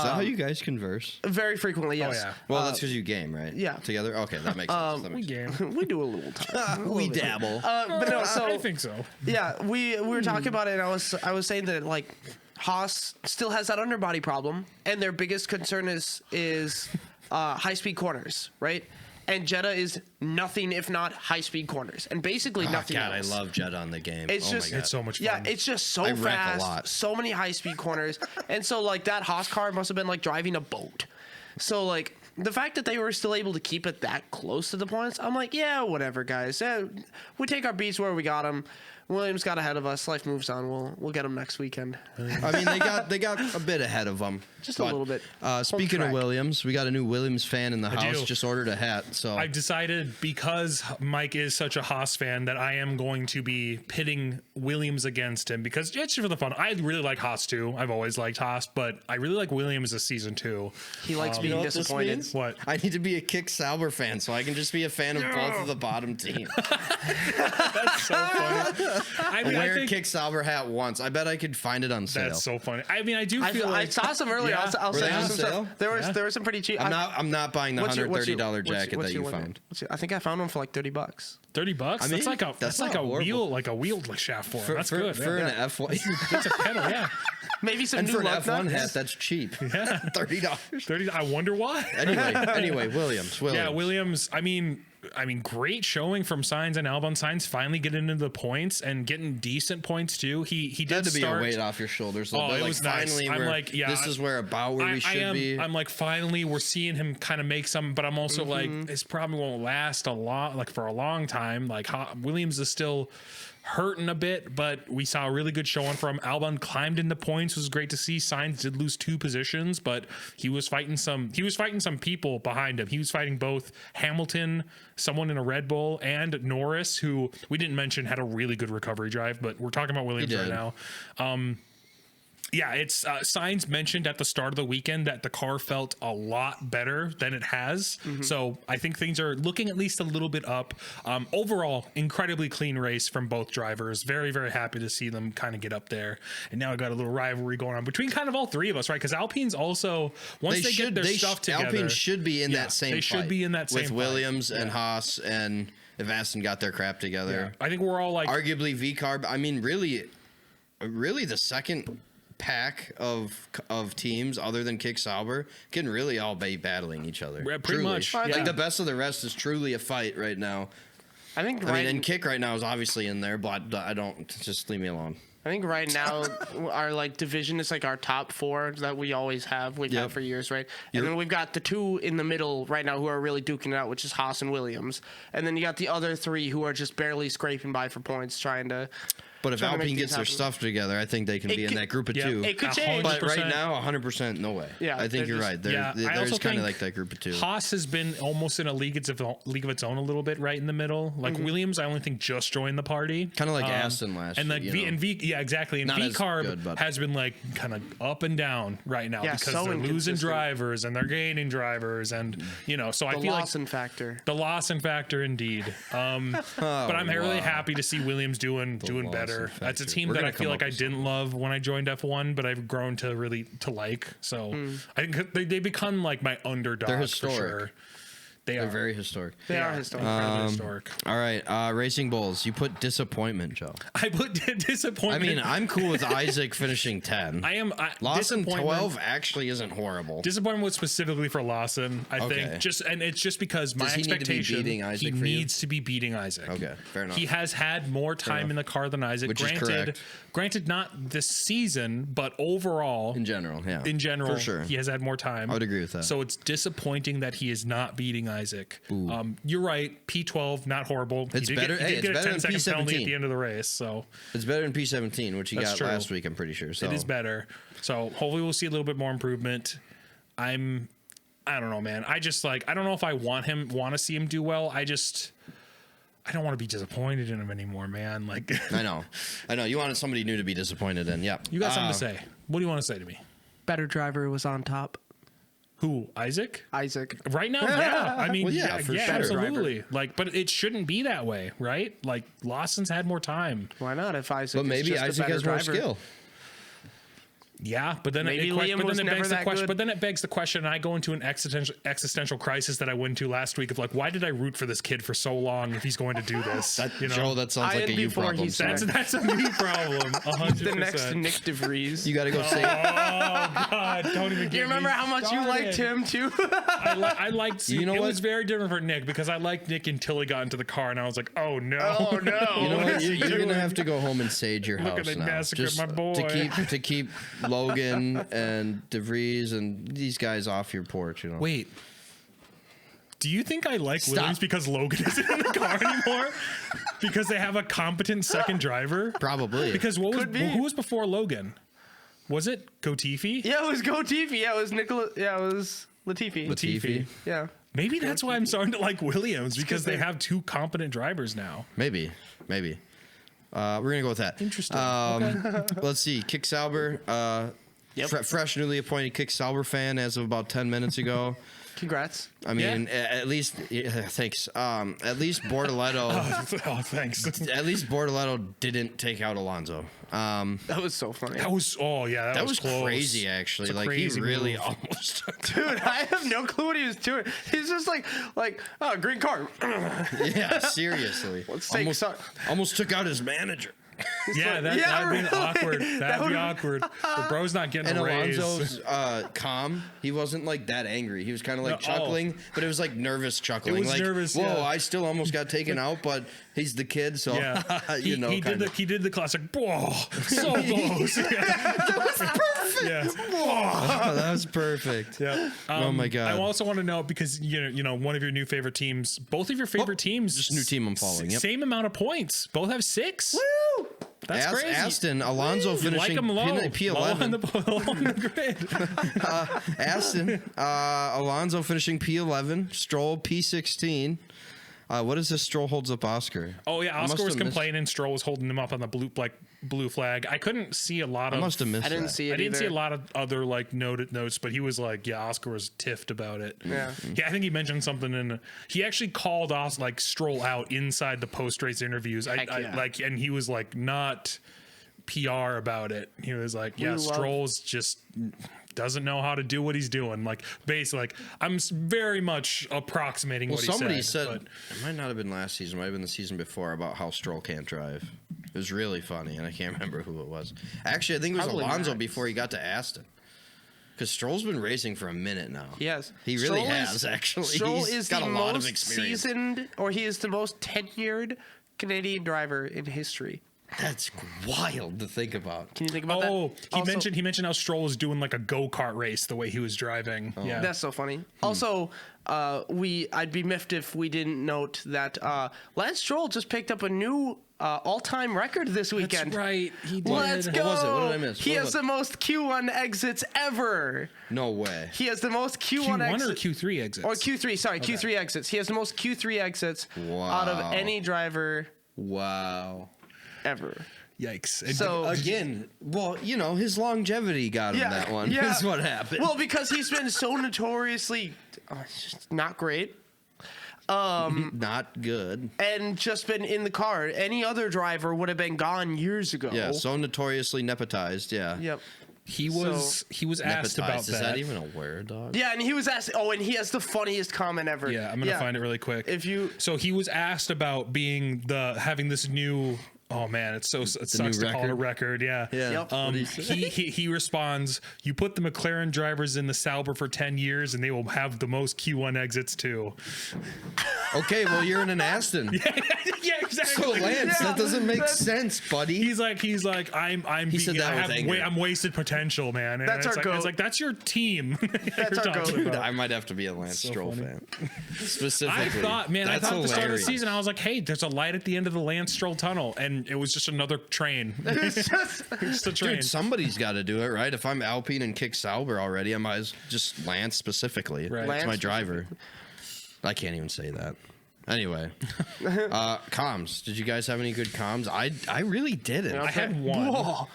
that how you guys converse? very frequently, yes. yeah. Well, that's because you game, right? yeah. Together. Okay, that makes sense. That We makes sense. game. We do a little time. We dabble. But no, so I think so. yeah, we were talking about it, and I was saying that like Haas still has that underbody problem, and their biggest concern is high speed corners, right? And Jeddah is nothing if not high speed corners, and basically nothing God, else. I love Jed on the game. It's oh just my God. It's so much fun. Yeah, it's just so I wreck a fast, lot. so many high speed corners, and so like that Haas car must have been like driving a boat. So like the fact that they were still able to keep it that close to the points, I'm like, yeah, whatever, guys. We take our beats where we got them. Williams got ahead of us. Life moves on. We'll get them next weekend. I mean, they got a bit ahead of them. Just a little bit. Speaking of track. Williams, we got a new Williams fan in the house. do. Just ordered a hat. So I've decided, because Mike is such a Haas fan, that I am going to be pitting Williams against him, because it's for the fun. I really like Haas too. I've always liked Haas, but I really like Williams this season too. He likes You being know what this disappointed. means? What? I need to be a Kick Sauber fan, so I can just be a fan of both of the bottom teams. That's so funny. I mean, I Wear a think Kick Sauber hat once. I bet I could find it on sale. that's so funny. I mean, I do feel I like saw some earlier. Yeah. I'll Were send they you on some sale? stuff. There was some pretty cheap. I'm not buying the $130 jacket that you found. I think I found one for like $30. $30. I That's mean, like a that's like not a horrible. wheel shaft for him. That's good. For yeah. an F1. That's a pedal, yeah. Maybe some And new for an lug F1 nuts. hat, that's cheap. Yeah. $30. 30. I wonder why. Anyway, Williams. Yeah, Williams. I mean, great showing from Sainz and Albon. Sainz finally getting into the points and getting decent points too. He did Had to be start. a weight off your shoulders a little Oh, bit. it Like, was nice. finally, I'm we're, like, yeah, this is where about where we should be. I'm like, finally, we're seeing him kind of make some, but I'm also like, Mm-hmm. this probably won't last a lot, like for a long time. Like Williams is still hurting a bit, but we saw a really good showing from Albon. Climbed in the points, was great to see. Sainz did lose 2 positions, but he was fighting some people behind him. He was fighting both Hamilton, someone in a Red Bull, and Norris, who we didn't mention had a really good recovery drive, but we're talking about Williams right did. now. Yeah, it's Sainz mentioned at the start of the weekend that the car felt a lot better than it has. So I think things are looking at least a little bit up. Overall, incredibly clean race from both drivers. Very, very happy to see them kind of get up there. And now I got a little rivalry going on between kind of all three of us, right? Because Alpine's also, once they get their stuff together. Alpine should be in Yeah, that same they should fight be in that same with fight. Williams and Haas, and if Aston got their crap together. I think we're all like, Arguably V-Carb. I mean, really the second pack of teams other than Kick Sauber can really all be battling each other. Yeah, pretty Truly. much, Like yeah. the best of the rest is truly a fight right now. I think I mean, and Kick right now is obviously in there, but I don't, just leave me alone. I think right now our like division is like our top 4 that we always have. We've Yep. had for years, right? And then we've got the 2 in the middle right now who are really duking it out, which is Haas and Williams. And then you got the other 3 who are just barely scraping by for points, trying to. But if Trying to make Alpine things gets their happen. stuff together, I think they can It be in could- that group of Yeah. 2. It could change. But right 100%. now, 100% no way. Yeah, I think they're you're just- right. There, Yeah, I there's also kind of think like that group of 2. Haas has been almost in a league of its own a little bit, right in the middle. Like Williams, I only think just joined the party, Kind of like Aston last and year. like you know? yeah, exactly. And Not as V-Carb good, but- has been like kind of up and down right now Yeah, because so they're losing inconsistent. drivers and they're gaining drivers, and so I The feel like Lawson factor. the Lawson factor, indeed. But I'm really happy to see Williams doing better. Lawson That's a factor. team We're that gonna I feel come like up I with didn't love when I joined F1, but I've grown to really like. So I think they become like my underdog They're for historic. sure. They're very historic. They are historic. Incredibly historic. All right, Racing Bulls. You put disappointment, Joe. I put disappointment. I mean, I'm cool with Isaac finishing 10. I am. Lawson disappointment- 12 actually isn't horrible. Disappointment was specifically for Lawson, I think. And it's just because my Does he need to be expectation beating Isaac he for you? needs to be beating Isaac. Okay, fair enough. He has had more time in the car than Isaac. Which is correct. Granted, not this season, but overall, In general, yeah. in general, For sure. he has had more time. I would agree with that. So it's disappointing that he is not beating Isaac. You're right. P12, not horrible. It's better- He hey, did it's get a better 10-second than penalty at P17. the end of the race. So It's better than P17, which he That's got true. last week, I'm pretty sure. So it is better. So hopefully we'll see a little bit more improvement. I don't know, man. I don't know if I want to see him do well. I don't want to be disappointed in him anymore, man. Like I know. You wanted somebody new to be disappointed in. Yeah. you got something to say. What do you want to say to me? Better driver was on top. Who? Isaac? Isaac. Right now, yeah. I mean, Well, yeah, for sure. absolutely. Like, but it shouldn't be that way, right? Like, Lawson's had more time. Why not? If Isaac, But maybe is just a Isaac better has more driver. skill. Yeah, but then Maybe Liam was never that good. But then it begs the question, and I go into an existential crisis that I went into last week of like, why did I root for this kid for so long if he's going to do this? Joe, that sounds like a you before problem. he said- That's a me problem. 100%. The next Nick DeVries. You got to go say Oh God! Don't even. You remember how much you liked him too? I liked. You know it what? was very different for Nick because I liked Nick until he got into the car, and I was like, oh no, Oh, no. You know what? What's he You're gonna doing? have to go home and sage your Look house at the now. massacre, Just my boy. to keep Logan and DeVries and these guys off your porch. You know. Wait. Do you think I like Stop. Williams because Logan isn't in the car anymore? Because they have a competent second driver? Probably. Because Could be. who was before Logan? Was it Gotifi? Yeah, it was Gotifi. Yeah, it was Nicola. Yeah, it was Latifi. Latifi. Yeah. Maybe that's why I'm starting to like Williams because they have two competent drivers now. Maybe. We're gonna go with that. Interesting. Let's see. Kick Sauber. Fresh, newly appointed Kick Sauber fan as of about 10 minutes ago. Congrats. I mean, at least thanks. At least Bortoletto. Oh, thanks. At least Bortoletto didn't take out Alonso. That was so funny. That was That was close. crazy, actually. It's a Like crazy he really move. almost. Dude, I have no clue what he was doing. He's just like, oh, green card. Yeah, seriously. Let's take Almost took out his manager. Yeah, that'd really. be awkward. That'd be would've- awkward. The bro's not getting And a raise. Alonso's calm. He wasn't like that angry. He was kind of like No, chuckling, but it was like nervous chuckling. It was like, nervous, whoa, yeah. I still almost got taken out, but he's the kid, so Yeah, you know. he did the classic. Whoa, so close. That was perfect. Yeah. Oh, that was perfect. Yeah. Oh my God. I also want to know because you know one of your new favorite teams, both of your favorite teams, just a new team I'm following, yep. Same amount of points. Both have 6. Woo! That's crazy. Aston, Alonso You like finishing them low, P11. low on the grid. Aston, Alonso finishing P11. Stroll P16. What is this? Stroll holds up Oscar. Oh yeah, I must Oscar was have missed- complaining. Stroll was holding him up on the blue flag. I couldn't see a lot I of. must have missed I didn't that. see it I didn't see a either. lot of other like notes, but he was like, yeah, Oscar was tiffed about it. Yeah. I think he mentioned something in. He actually called off like Stroll out inside the post race interviews. Heck yeah. And he was like not PR about it. He was like, yeah, Stroll's just doesn't know how to do what he's doing. Like basically, like I'm very much approximating Well, what he somebody said. said it might not have been last season, it might have been the season before about how Stroll can't drive. It was really funny, and I can't remember who it was. Actually, I think it was Probably Alonso Max. before he got to Aston. Because Stroll's been racing for a minute now. Yes. He really has, actually. Stroll He's is got the a lot of most experience. seasoned, or he is the most tenured Canadian driver in history. That's wild to think about. Can you think about that? Oh, he Also- mentioned how Stroll was doing like a go-kart race the way he was driving. Yeah. That's so funny. Also, I'd be miffed if we didn't note that Lance Stroll just picked up a new all-time record this weekend. That's right. He did. Let's What go! was it? What did I miss? He What has was the most Q1 exits ever. No way. He has the most Q1 Q1 or exits. Q3 exits? Or Q3, sorry, Q3 exits. He has the most Q3 exits out of Wow. any driver Wow. ever. Yikes. And So Again, well, you know, his longevity got him that one. That's what happened. Well, because he's been so notoriously just not great. Not good. And just been in the car. Any other driver would have been gone years ago. Yeah, so notoriously nepotized, yeah. Yep. he was asked about Nepotized. Is that even a word, dog? Yeah, and he was asked. Oh, and he has the funniest comment ever. Yeah, I'm gonna find it really quick. So he was asked about having this new. Oh man, it sucks to call it a record. Yeah. Yep. He responds, "You put the McLaren drivers in the Sauber for 10 years, and they will have the most Q1 exits too." Okay, well you're in an Aston. Yeah, exactly. So Lance, that doesn't make sense, buddy. He's like, He said that with anger. I'm wasted potential, man. And That's it's our like, goat. It's like that's your team. That's our goat. Dude, I might have to be a Lance Stroll fan. Specifically. I thought That's at the start of the hilarious. season, I was like, hey, there's a light at the end of the Lance Stroll tunnel, and it was just another train. It's just, Just a train. Dude, somebody's got to do it, right? If I'm Alpine and kick Sauber already, I might as just Lance specifically. Right. It's Lance my driver. I can't even say that. Anyway, comms. Did you guys have any good comms? I really didn't. I had one. Whoa.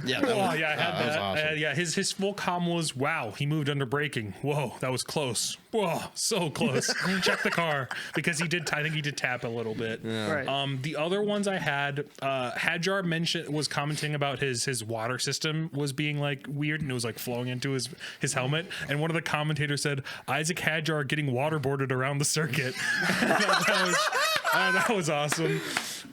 Yeah, that was- I had that was that. awesome. Yeah, his full comm was, wow, he moved under braking. Whoa, that was close. Whoa, so close. Check the car because I think he did tap a little bit. Right. The other ones I had, Hadjar was commenting about his water system was being like weird and it was like flowing into his helmet. And one of the commentators said, Isaac Hadjar getting waterboarded around the circuit. That was awesome.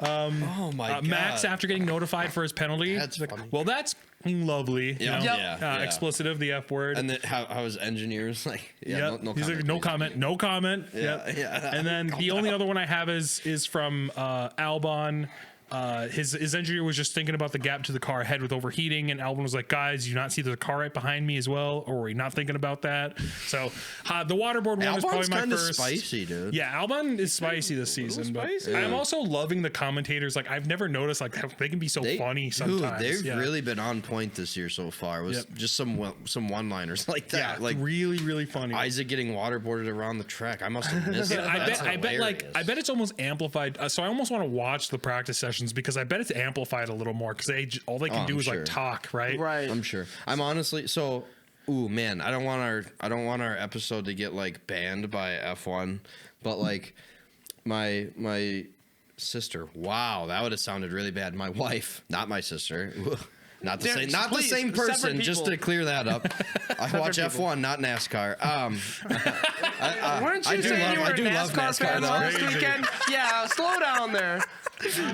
Oh my god. Max, after getting notified for his penalty, That's like, funny. well, that's lovely. Yeah, you know? yeah. Explicitive, the F word. And then how his engineers like? Yeah, Yep. no He's comment. like, no comment, no comment. Yeah, Yep. yeah. And then the only other one I have is from Albon. His engineer was just thinking about the gap to the car ahead with overheating, and Albon was like, "Guys, you not see the car right behind me as well, or were you not thinking about that?" So the waterboard one is Albon's probably my kind of first. spicy, dude. Yeah, Albon is spicy this season, but spicy. I'm also loving the commentators. Like I've never noticed like how they can be so funny sometimes. Dude, they've Yeah. really been on point this year so far. It was Yep. just some one-liners like that. Yeah, like really, really funny. Isaac getting waterboarded around the track. I must have missed that. I bet it's almost amplified. So I almost want to watch the practice sessions because I bet it's amplified a little more because all they can do I'm is sure. like talk, right? right. I'm sure. I'm honestly so. Ooh man, I don't want our episode to get like banned by F1, but like my sister. Wow, that would have sounded really bad. My wife, not my sister. Not the Yeah, same. Not please, the same separate person. Just to people. clear that up, I watch people. F1, not NASCAR. Weren't you I do saying love- you were I a do love NASCAR NASCAR, fan though. last Crazy. weekend? Yeah, slow down there.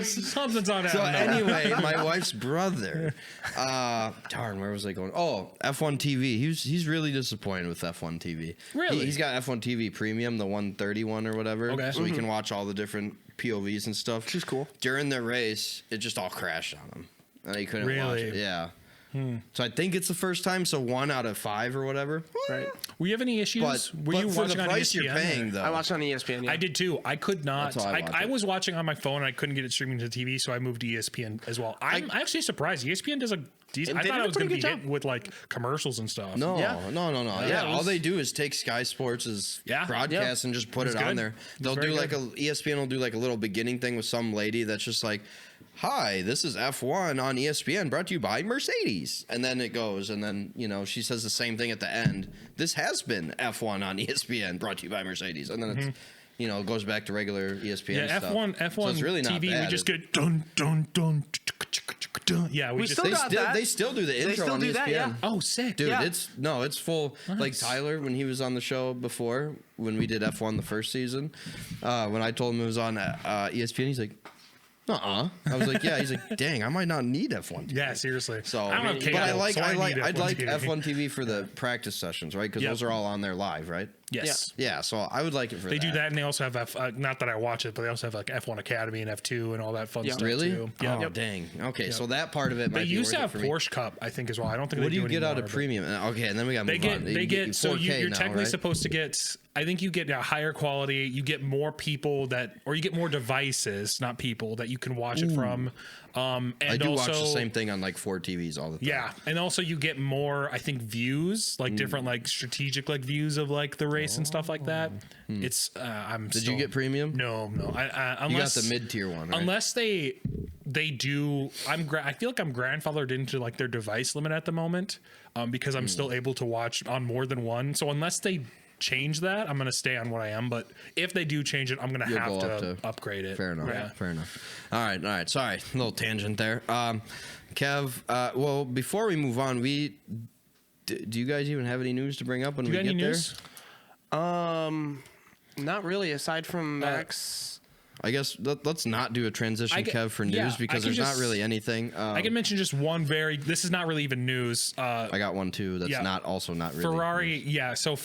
Something's on So Adam. anyway, my wife's brother. Darn, where was I going? Oh, F1 TV. He's really disappointed with F1 TV. Really? He's got F1 TV Premium, the 131 or whatever. Okay. So he can watch all the different POVs and stuff. Which is cool. During the race, it just all crashed on him, and he couldn't watch Really? it. Yeah. So I think it's the first time. So 1 out of 5 or whatever. Right. Were you have any issues? But, Were you for the watching on price ESPN? you're paying, though. I watched on ESPN. Yeah. I did too. I could not. That's how I watch I it. was watching on my phone and I couldn't get it streaming to TV, so I moved to ESPN as well. I'm actually surprised. ESPN does a decent. I they thought did I a was going to pretty be good hit with like commercials and stuff. No, Yeah. no. Yeah, it all was- they do is take Sky Sports' Yeah. broadcast and just put It it was on good. there. It was They'll very do like good. ESPN will do like a little beginning thing with some lady that's just like, "Hi, this is F1 on ESPN, brought to you by Mercedes," and then it goes, and then she says the same thing at the end. "This has been F1 on ESPN, brought to you by Mercedes," and then it's. It goes back to regular ESPN Yeah, stuff. F1 So it's really not TV. bad. We just get dun dun dun. Dun. Yeah, we just. still got that. They still do the intro still on do ESPN. that, yeah. Oh, sick, Dude, Yeah. it's full. Like Tyler, when he was on the show before, when we did F1 the first season, when I told him it was on ESPN, he's like, I was like, yeah. He's like, dang, I might not need F1 TV. Yeah, seriously. So, I don't have cable, but so I'd need like TV. F1 TV for the practice sessions, right? Because Yep. those are all on there live, right? Yes. Yeah, so I would like it for They that. do that, and they also have not that I watch it, but they also have like F1 Academy and F2 and all that fun stuff Really? too. Yeah. Oh, dang. Okay, so that part of it They might be used to worth have it for me. Porsche Cup, I think, as well. I don't think. What they do you get out anymore, of but- premium? Okay, and then we got to They move on. get so 4K you're now, technically right? supposed to get. I think you get a higher quality. You get more people or you get more devices, not people that you can watch it from. And I do also, watch the same thing on like 4 TVs all the time. Yeah, and also you get more, I think, views, like different like strategic like views of like the race and stuff like that. It's Did you get premium? No. I You got unless the mid-tier one, right? unless they do. I feel like I'm grandfathered into like their device limit at the moment, because I'm still able to watch on more than one. So unless they change that, I'm gonna stay on what I am. But if they do change it, I'm gonna You'll have go up to to- upgrade it. Fair enough. Yeah. Fair enough. All right. Sorry, a little tangent there. Kev, well, before we move on, do you guys even have any news to bring up when we get there? Not really, aside from Max. I guess let's not do a transition, Kev, for news because there's not really anything. I can mention just one this is not really even news. I got one too that's not really Ferrari. news. Yeah, so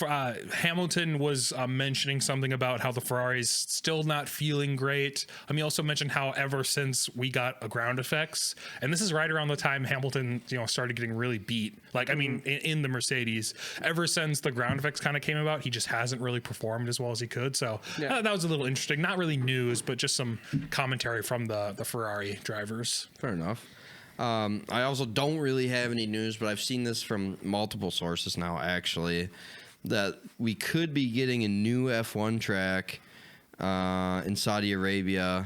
Hamilton was mentioning something about how the Ferrari's still not feeling great. He also mentioned how ever since we got a ground effects, and this is right around the time Hamilton started getting really beat. Like, I mean, in the Mercedes, ever since the ground effects kind of came about, he just hasn't really performed as well as he could. So that was a little interesting. Not really news, but just some commentary from the Ferrari drivers. Fair enough. I also don't really have any news, but I've seen this from multiple sources now, actually, that we could be getting a new F1 track in Saudi Arabia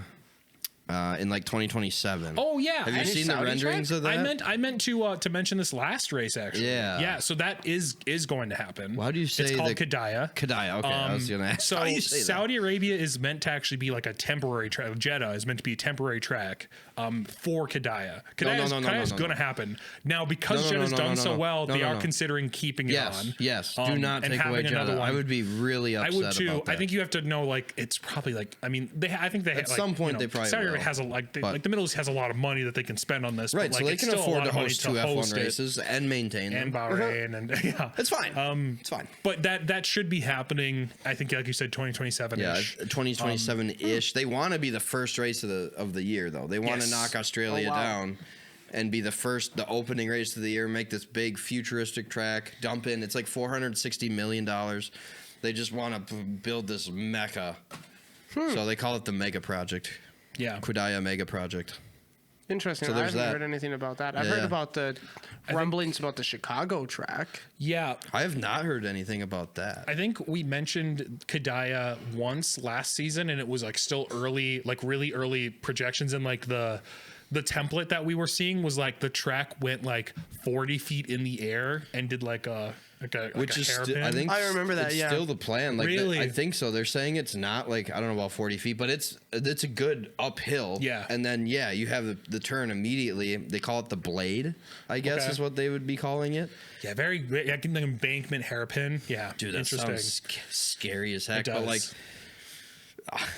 in like 2027. Oh yeah, have you seen the renderings of that? I meant to mention this last race actually. Yeah. So that is going to happen. Why do you say it's called Qiddiya? Qiddiya. Okay, I was gonna ask. So how do you say Saudi Arabia is meant to actually be like a temporary track. Jeddah is meant to be a temporary track for Qiddiya. Qiddiya is going to happen now because Jeddah's done so well. They are considering keeping it on. Yes, do not take away Jeddah. I would be really upset. I would too. About that. I think you have to know like it's probably like I think they at some point they probably Saudi will. Arabia has the Middle East has a lot of money that they can spend on this. Right, but, so like, they can afford to host two F1 it. races and maintain them. And Bahrain and it's fine. It's fine. But that should be happening. I think, like you said, 2027. Yeah, 2027 ish. They want to be the first race of the year, though. They want to knock Australia down and be the opening race of the year. Make this big futuristic track. Dump in. It's like $460 million. They just want to build this mecca. So they call it the Mega Project. Yeah, Qiddiya Mega Project. Interesting. I haven't heard anything about that. I've heard about the rumblings about the Chicago track. Yeah. I have not heard anything about that. I think we mentioned Qiddiya once last season, and it was like still early, like really early projections, and like the template that we were seeing was like the track went like 40 feet in the air and did like a hairpin. I think I remember that. It's still the plan. Like really? I think so. They're saying it's not like I don't know about 40 feet, but it's a good uphill. Yeah. And then you have the turn immediately. They call it the blade, I guess is what they would be calling it. Yeah, very great. Yeah, the embankment hairpin. Yeah, dude, that sounds scary as heck. It does. But like,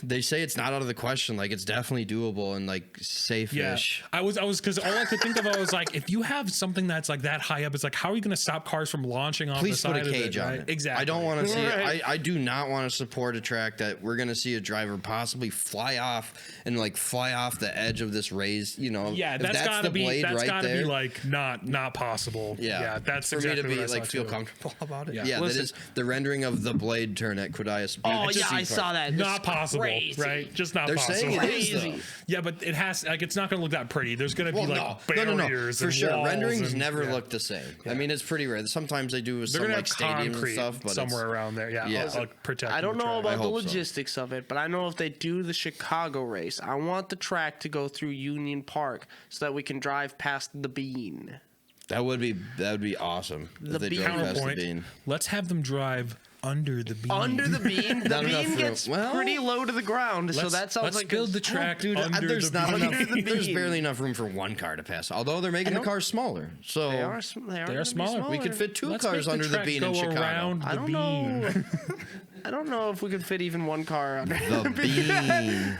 they say it's not out of the question. Like, it's definitely doable and like safe-ish. I was because all I could think of, I was like, if you have something that's like that high up, it's like, how are you going to stop cars from launching off the side of it? Please put a cage on it. Exactly. I don't want to see it. I do not want to support a track that we're going to see a driver possibly fly off the edge of this raised. Yeah, that's got to be like not possible. Yeah, that's for exactly me to what be feel comfortable about it. Yeah, Listen, that is the rendering of the blade turn at Qiddiya. Oh yeah, I saw that. Not possible, crazy. right? Just not They're possible. saying it is, though. Yeah, but it has it's not going to look that pretty. There's going to be barriers. For and sure, walls renderings and, never look the same. I mean, it's pretty rare. Sometimes they do with some like stadiums and stuff, but somewhere around there. Yeah. Protect. I don't know about the logistics of it, but I know if they do the Chicago race, I want the track to go through Union Park so that we can drive past the Bean. That would be awesome. The Bean. Counterpoint. Let's have them drive under the beam. Under the beam? The beam gets pretty low to the ground, so that sounds like build the track, dude. There's not enough. There's barely enough room for one car to pass. Although they're making the cars smaller, so they are smaller. We could fit two cars under the beam in Chicago. I don't know. I don't know if we could fit even one car under the bean.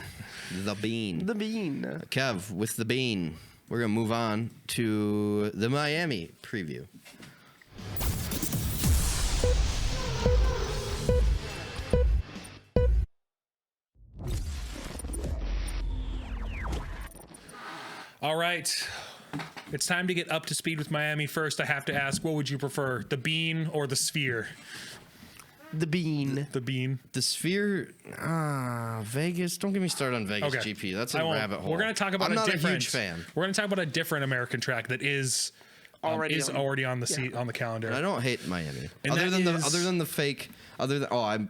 The bean. The bean. Kev, with the bean, we're gonna move on to the Miami preview. All right. It's time to get up to speed with Miami. First, I have to ask, what would you prefer, the bean or the sphere? The bean. The bean. The sphere. Vegas. Don't get me started on Vegas GP. That's a rabbit hole. We're going to talk about I'm not a huge fan. We're going to talk about a different American track that is already on the calendar. I don't hate Miami. And other than the fake. I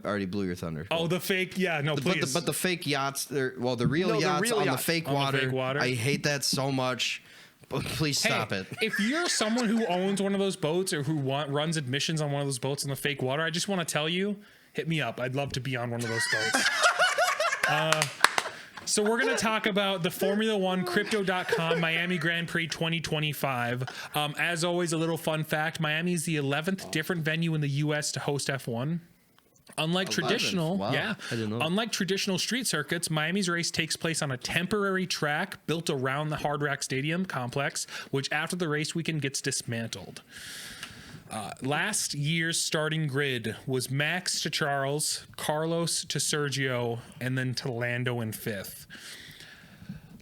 already blew your thunder. Oh, the fake. Yeah, no, please. But the fake yachts. The real yachts on the fake water. I hate that so much. Please stop it. If you're someone who owns one of those boats or who runs admissions on one of those boats in the fake water, I just want to tell you, hit me up. I'd love to be on one of those boats. So we're going to talk about the Formula One Crypto.com Miami Grand Prix 2025. As always, a little fun fact: Miami is the 11th different venue in the U.S. to host F1. Unlike 11th? traditional, Wow. yeah, I didn't know. unlike traditional street circuits, Miami's race takes place on a temporary track built around the Hard Rock Stadium complex, which after the race weekend gets dismantled. Last year's starting grid was Max to Charles, Carlos to Sergio, and then to Lando in fifth.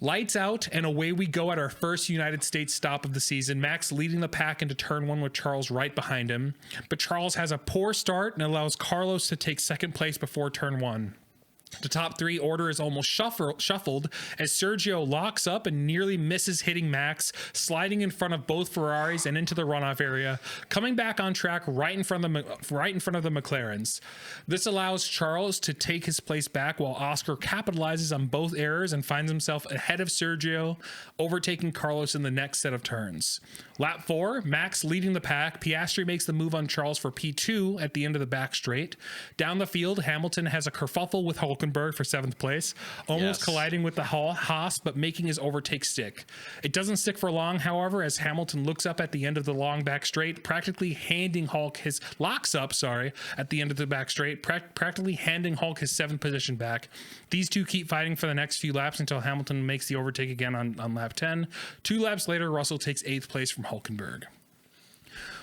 Lights out, and away we go at our first United States stop of the season. Max leading the pack into turn one with Charles right behind him. But Charles has a poor start and allows Carlos to take second place before turn one. The top three order is almost shuffled as Sergio locks up and nearly misses hitting Max, sliding in front of both Ferraris and into the runoff area, coming back on track right in front of the McLarens. This allows Charles to take his place back while Oscar capitalizes on both errors and finds himself ahead of Sergio, overtaking Carlos in the next set of turns. Lap 4, Max leading the pack. Piastri makes the move on Charles for P2 at the end of the back straight. Down the field, Hamilton has a kerfuffle with Hulkenberg for 7th place, almost colliding with the Haas, but making his overtake stick. It doesn't stick for long, however, as Hamilton looks up at the end of the long back straight, practically handing Hulk his at the end of the back straight, practically handing Hulk his 7th position back. These two keep fighting for the next few laps until Hamilton makes the overtake again on lap 10. 2 laps later, Russell takes 8th place from Hulkenberg.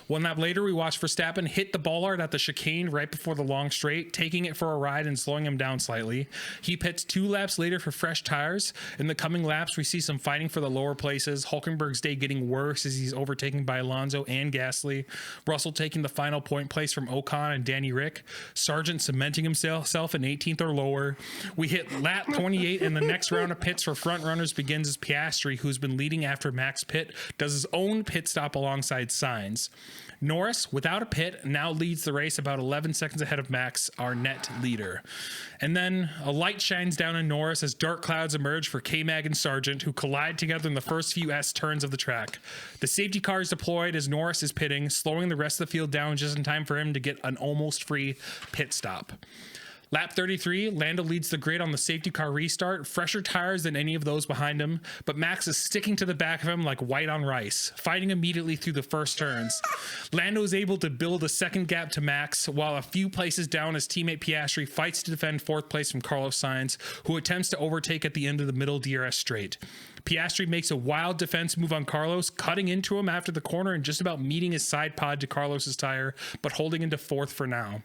1 lap later, we watch Verstappen hit the bollard at the chicane right before the long straight, taking it for a ride and slowing him down slightly. He pits 2 laps later for fresh tires. In the coming laps, we see some fighting for the lower places. Hulkenberg's day getting worse as he's overtaken by Alonso and Gasly. Russell taking the final point place from Ocon and Danny Rick. Sargent cementing himself in 18th or lower. We hit lap 28, and the next round of pits for front runners begins as Piastri, who's been leading after Max pit, does his own pit stop alongside Sainz. Norris, without a pit, now leads the race about 11 seconds ahead of Max, our net leader. And then a light shines down on Norris as dark clouds emerge for K-Mag and Sargent, who collide together in the first few S turns of the track. The safety car is deployed as Norris is pitting, slowing the rest of the field down just in time for him to get an almost free pit stop. Lap 33, Lando leads the grid on the safety car restart, fresher tires than any of those behind him, but Max is sticking to the back of him like white on rice, fighting immediately through the first turns. Lando is able to build a second gap to Max, while a few places down his teammate Piastri fights to defend 4th place from Carlos Sainz, who attempts to overtake at the end of the middle DRS straight. Piastri makes a wild defense move on Carlos, cutting into him after the corner and just about meeting his side pod to Carlos's tire, but holding into 4th for now.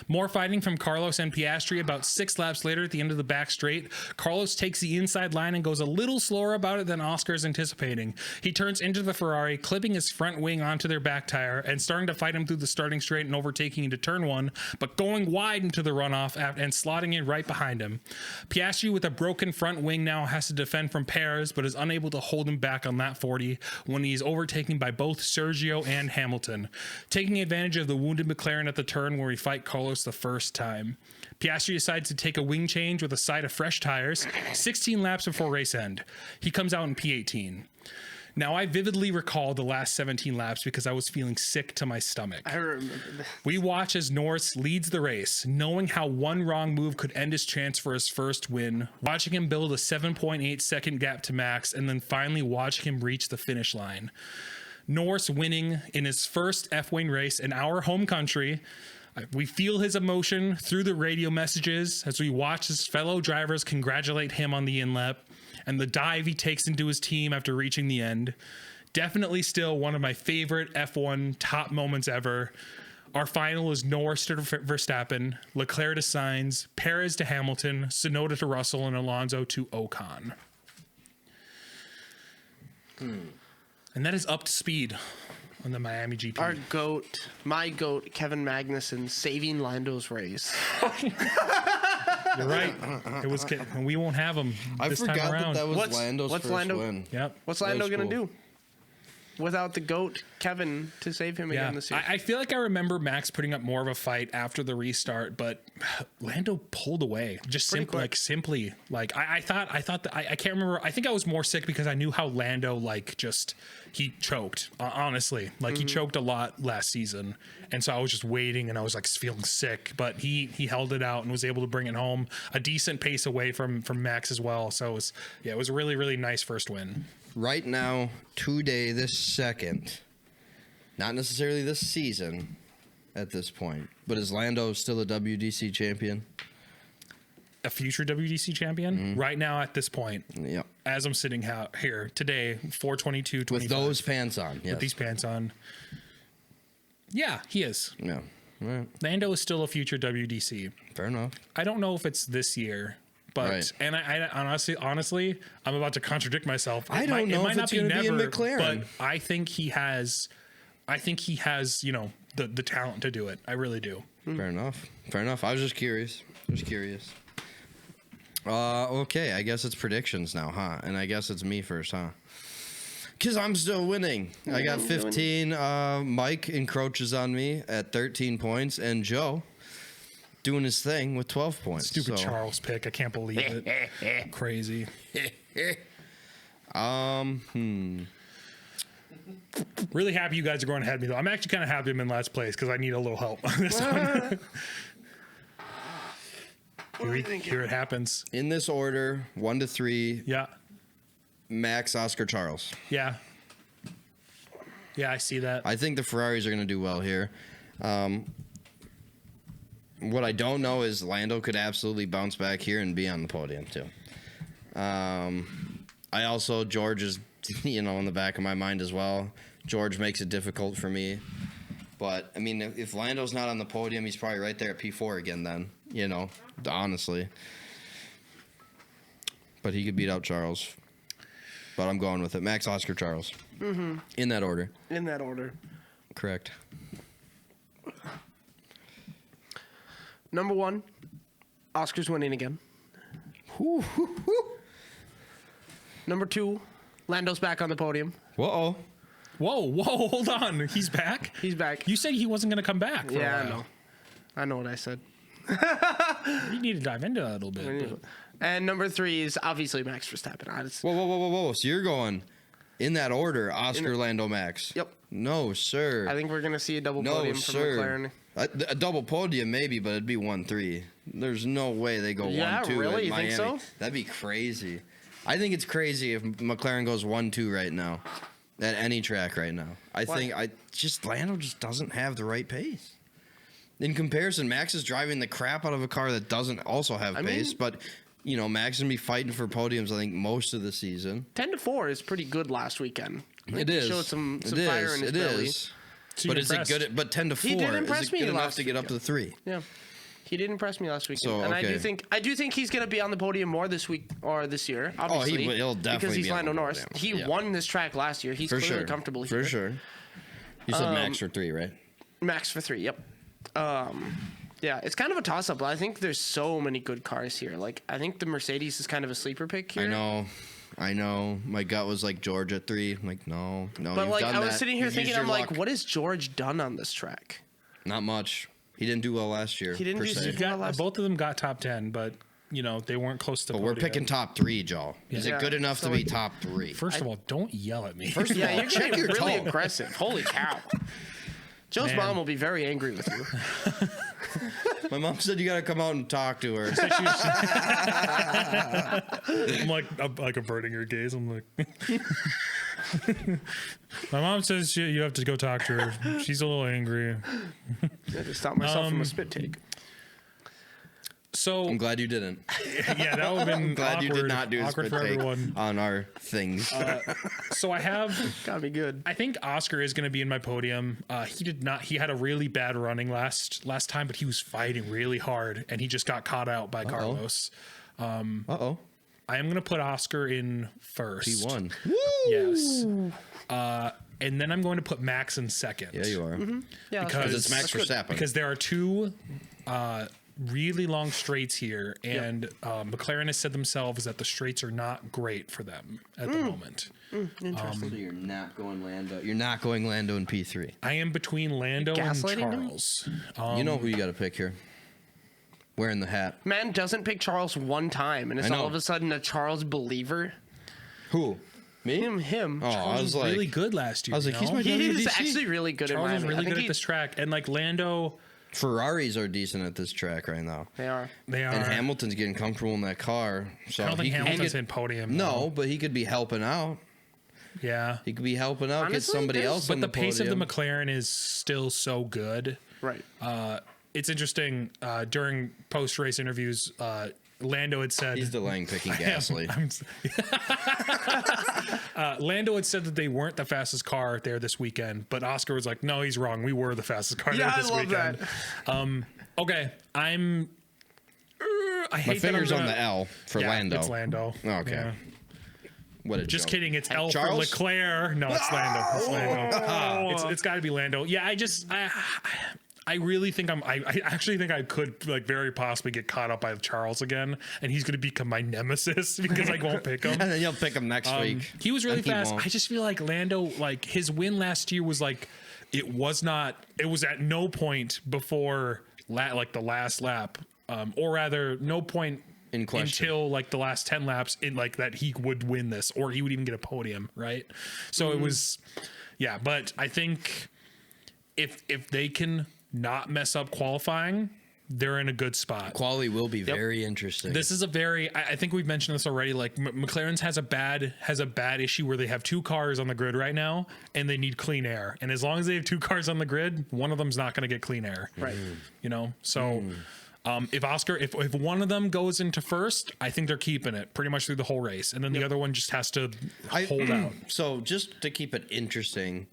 More fighting from Carlos and Piastri about 6 laps later at the end of the back straight. Carlos takes the inside line and goes a little slower about it than Oscar is anticipating. He turns into the Ferrari, clipping his front wing onto their back tire and starting to fight him through the starting straight and overtaking into turn 1, but going wide into the runoff and slotting in right behind him. Piastri with a broken front wing now has to defend from Perez, but is unable to hold him back on lap 40 when he's overtaken by both Sergio and Hamilton. Taking advantage of the wounded McLaren at the turn where we fight Carlos the first time. Piastri decides to take a wing change with a side of fresh tires 16 laps before race end. He comes out in P18. Now, I vividly recall the last 17 laps because I was feeling sick to my stomach. I remember that. We watch as Norris leads the race, knowing how one wrong move could end his chance for his first win, watching him build a 7.8 second gap to Max, and then finally watching him reach the finish line. Norris winning in his first F1 race in our home country. We feel his emotion through the radio messages as we watch his fellow drivers congratulate him on the inlap and the dive he takes into his team after reaching the end. Definitely still one of my favorite F1 top moments ever. Our final is Norris to Verstappen, Leclerc to Sainz, Perez to Hamilton, Tsunoda to Russell, and Alonso to Ocon. And that is up to speed on the Miami GP. Our GOAT, my GOAT, Kevin Magnussen, saving Lando's race. You're right. It was, and we won't have him I this forgot time around. that was What's- Lando's what's first Lando- win. Yep. What's That Lando was going to cool. do? without the GOAT Kevin to save him again this year. I feel like I remember Max putting up more of a fight after the restart, but Lando pulled away just simply. I thought that I can't remember. I think I was more sick because I knew how Lando he choked. Honestly, he choked a lot last season, and so I was just waiting and I was feeling sick. But he held it out and was able to bring it home a decent pace away from Max as well. So it was a really, really nice first win. Right now, today, this second, not necessarily this season at this point, but is Lando still a WDC champion? A future WDC champion? Right now at this point. Yep. As I'm sitting here today, 422.25. With those pants on. Yes. With these pants on. Yeah, he is. Yeah. Right. Lando is still a future WDC. Fair enough. I don't know if it's this year. But right. And I honestly, I'm about to contradict myself. I don't know if it's going to be in McLaren. But I think he has, the talent to do it. I really do. Fair enough. I was just curious. Okay, I guess it's predictions now, huh? And I guess it's me first, huh? Because I'm still winning. I got 15. Mike encroaches on me at 13 points, and Joe doing his thing with 12 points. Stupid Charles pick. I can't believe it. Crazy. Really happy you guys are going ahead of me, though. I'm actually kind of happy I'm in last place because I need a little help on this one. Here it happens. In this order, 1 to 3. Yeah. Max, Oscar, Charles. Yeah. Yeah, I see that. I think the Ferraris are going to do well here. What I don't know is Lando could absolutely bounce back here and be on the podium too. George is, in the back of my mind as well. George makes it difficult for me. But, I mean, if Lando's not on the podium, he's probably right there at P4 again then, honestly. But he could beat out Charles. But I'm going with it. Max, Oscar, Charles. Mm-hmm. In that order. Correct. Number 1, Oscar's winning again. Number 2, Lando's back on the podium. Whoa, hold on. He's back? He's back. You said he wasn't going to come back for a while. I know. I know what I said. You need to dive into that a little bit. And number 3 is obviously Max Verstappen. Whoa. So you're going in that order, Oscar, Lando, Max. Yep. No, sir. I think we're going to see a double podium from McLaren. A double podium maybe, but it'd be 1-3. There's no way they go 1-2 Yeah, really? at You Miami. think so? That'd be crazy. I think it's crazy if McLaren goes 1-2 right now at any track right now. Lando just doesn't have the right pace. In comparison, Max is driving the crap out of a car that doesn't also have pace, but Max is going to be fighting for podiums, I think, most of the season. 10-4 is pretty good last weekend. It is. Showed some fire in his belly. So but is it good? But 10-4 He did impress is it me good enough last to get up to 3? Yeah. He did impress me last weekend. So, and okay. I do think he's going to be on the podium more this week or this year, obviously. He'll definitely because he's be on Lando the Norris. podium. He won this track last year. He's For clearly sure. comfortable here. For sure. You said Max for 3, right? Max for 3, yep. Yeah, it's kind of a toss-up. I think there's so many good cars here. I think the Mercedes is kind of a sleeper pick here. I know. My gut was George at 3. I'm like, no. But I was sitting here thinking, I'm like, what has George done on this track? Not much. He didn't do well last year. He didn't do se. super well last Both of them got top 10, but they weren't close to. But we're picking top 3, Joe. Is it good enough to be top 3? First of all, don't yell at me. First of all, you're check getting your really tone. aggressive. Holy cow. Joe's mom will be very angry with you. My mom said you got to come out and talk to her. I'm averting her gaze. I'm like, my mom says you have to go talk to her. She's a little angry. I had to stop myself from a spit take. So I'm glad you didn't. Yeah, that would have been Glad awkward, you did not do a awkward spit for take everyone. on our things. So I have. Gotta be good. I think Oscar is going to be in my podium. He did not. He had a really bad running last time, but he was fighting really hard, and he just got caught out by Carlos. Uh-oh. I am going to put Oscar in first. He won. Yes. And then I'm going to put Max in second. Yeah, you are. Yeah, Because it's Max Verstappen. Because there are two really long straights here, and McLaren has said themselves that the straights are not great for them at the moment. So you're not going Lando. You're not going Lando in P3. I am between Lando and Gaslighting him? Charles. You know who you got to pick here. Wearing the hat. Man doesn't pick Charles one time, and it's I know. all of a sudden a Charles believer. Who? Me? Him. Oh, I Charles was was like, really good last year. I was like, you he's know? my He is WDC. actually really good Charles at was Miami. really I good think at this track, and like Lando, Ferraris are decent at this track right now. They are. they are. And Hamilton's getting comfortable in that car. So I don't think he could Hamilton's get- in podium. No, but he could be helping out. Yeah. He could be helping out, get Honestly, somebody there's- else But on the the pace of the podium. McLaren is still so good. Right. It's interesting. During post-race interviews, Lando had said He's delaying picking Gasly. Lando had said that they weren't the fastest car there this weekend, but Oscar was like, "No, he's wrong. We were the fastest car Yeah, there I this love weekend." that. Okay, I'm. I hate My that finger's I'm on gonna- the L for Yeah, Lando. It's Lando. Okay. Yeah. What a Just joke. kidding. It's L Charles? for Leclerc. No, it's Lando. It's Lando. It's got to be Lando. Yeah, I really think I actually think I could like very possibly get caught up by Charles again, and he's going to become my nemesis because I won't pick him. And then you'll pick him next week. He was really And he fast. won't. I just feel like Lando, like his win last year was like, it was at no point before like the last lap, or rather no point In question. until like the last 10 laps in like that he would win this or he would even get a podium. Right. So it was, yeah, but I think if they can not mess up qualifying, they're in a good spot. Quali will be very interesting. This is a very, I think we've mentioned this already. Like McLaren's has a bad issue where they have two cars on the grid right now and they need clean air. And as long as they have two cars on the grid, one of them's not going to get clean air. Right. You know, so if one of them goes into first, I think they're keeping it pretty much through the whole race. And then the other one just has to hold out. So just to keep it interesting,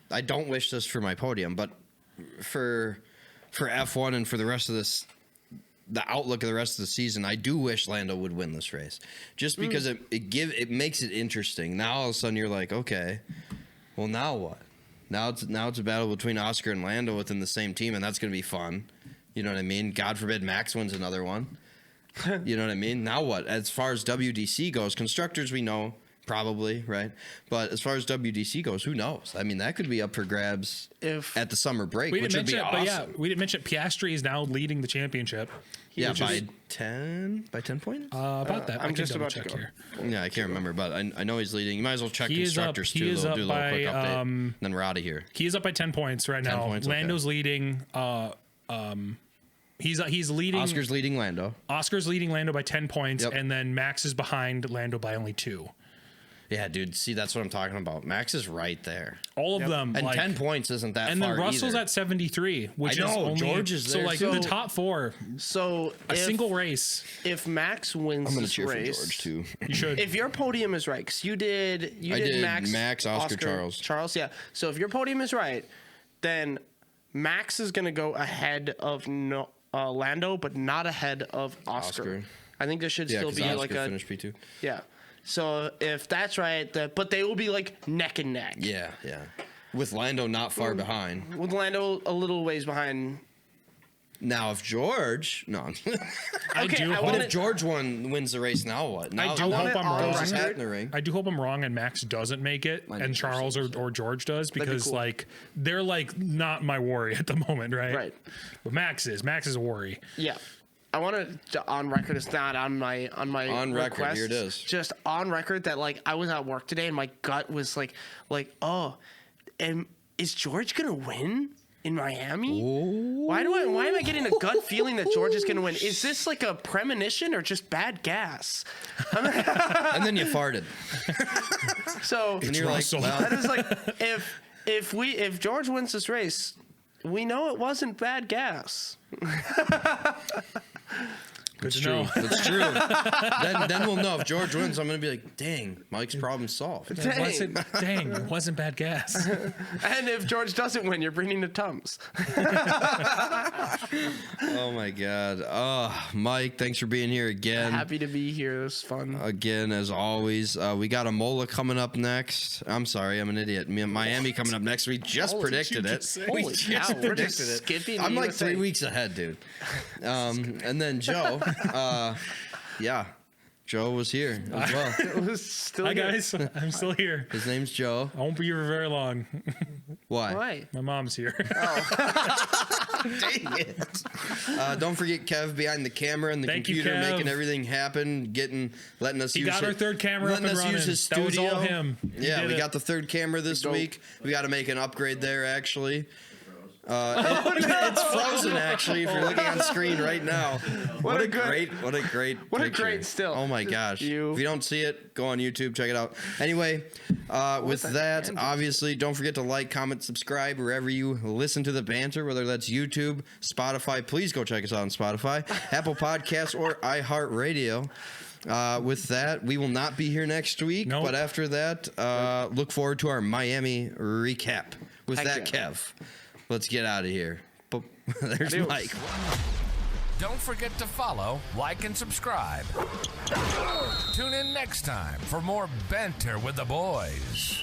I don't wish this for my podium, but for F1 and for the rest of this, the outlook of the rest of the season, I do wish Lando would win this race, just because it makes it interesting. Now all of a sudden you're like, okay, well now what? Now it's a battle between Oscar and Lando within the same team, and that's going to be fun. You know what I mean? God forbid Max wins another one. You know what I mean? Now what? As far as WDC goes, constructors we know. Probably, right? But as far as WDC goes, who knows? I mean, that could be up for grabs at the summer break, We which didn't would be mention it, awesome. but yeah, we didn't mention Piastri is now leading the championship. Yeah, which by is, 10 points? about that. I'm I can just double about to check go. here. Yeah, I can't remember, but I know he's leading. You might as well check He is up- constructors he too. is They'll up do a little quick by, update. Then we're out of here. He is up by 10 points right 10 now. points, okay. Lando's leading. He's leading. Oscar's leading Lando. Oscar's leading Lando by 10 points, Yep. and then Max is behind Lando by only 2. Yeah, dude. See, that's what I'm talking about. Max is right there. All of them, And like, 10 points isn't that and far then Russell's either. at 73, which I know, is only George is so there, like too. the top 4, So a single race. if Max wins I'm going to this cheer race, for George, too. You should. if your podium is right, because you did Max, Oscar, Charles. Yeah. So if your podium is right, then Max is going to go ahead of Lando, but not ahead of Oscar. Oscar. I think there should Yeah, still because be Oscar like a finished P2. yeah. So if that's right, but they will be like neck and neck. Yeah, yeah. With Lando not far behind. With Lando a little ways behind. Now, if George... No. Okay, do I hope- But want if George wins the race, now what? Now do want hope it I'm on wrong. throws his hat record. in the ring. I do hope I'm wrong and Max doesn't make it and Charles or George does, be because cool. like they're like not my worry at the moment, right? Right. But Max is a worry. Yeah. I want to on record. It's not on my On record, request, here it is. Just on record that like I was at work today and my gut was like oh, and is George gonna win in Miami? Why am I getting a gut feeling that George is gonna win? Is this like a premonition or just bad gas? And then you farted. So And you're like, Russell. well, that is like if George wins this race, we know it wasn't bad gas. Good to True. know. That's true. then we'll know if George wins. I'm gonna be like, dang, Mike's problem solved. It wasn't bad gas. And if George doesn't win, you're bringing the Tums. Oh my God. Oh, Mike, thanks for being here again. Happy to be here. It was fun. Again, as always, we got a Mola coming up next. I'm sorry, I'm an idiot. Miami coming up next. We just predicted it. We Holy just cow, we're predicted just it. skipping I'm like USA. 3 weeks ahead, dude. And then Joe, yeah, Joe was here as well. It was still Hi here. guys, I'm still here. His name's Joe. I won't be here for very long. Why? Why? My mom's here. Dang it. Don't forget Kev behind the camera and the Thank you, computer, Kev. making everything happen, letting us He use got our third camera up letting and us running. use his That was studio. all him. He Yeah, did we it. got the third camera this Dope. week. We got to make an upgrade there, actually. It's frozen, actually, if you're looking on screen right now. What a great picture. still. Oh my gosh. You. If you don't see it, go on YouTube, check it out. Anyway, with that, obviously, don't forget to like, comment, subscribe wherever you listen to the banter, whether that's YouTube, Spotify. Please go check us out on Spotify, Apple Podcasts, or iHeartRadio. With that, we will not be here next week, Nope. but after that, look forward to our Miami recap. With Heck that, yeah. Kev, let's get out of here. There's Adios. Mike. Don't forget to follow, like, and subscribe. Tune in next time for more Banter with the Boys.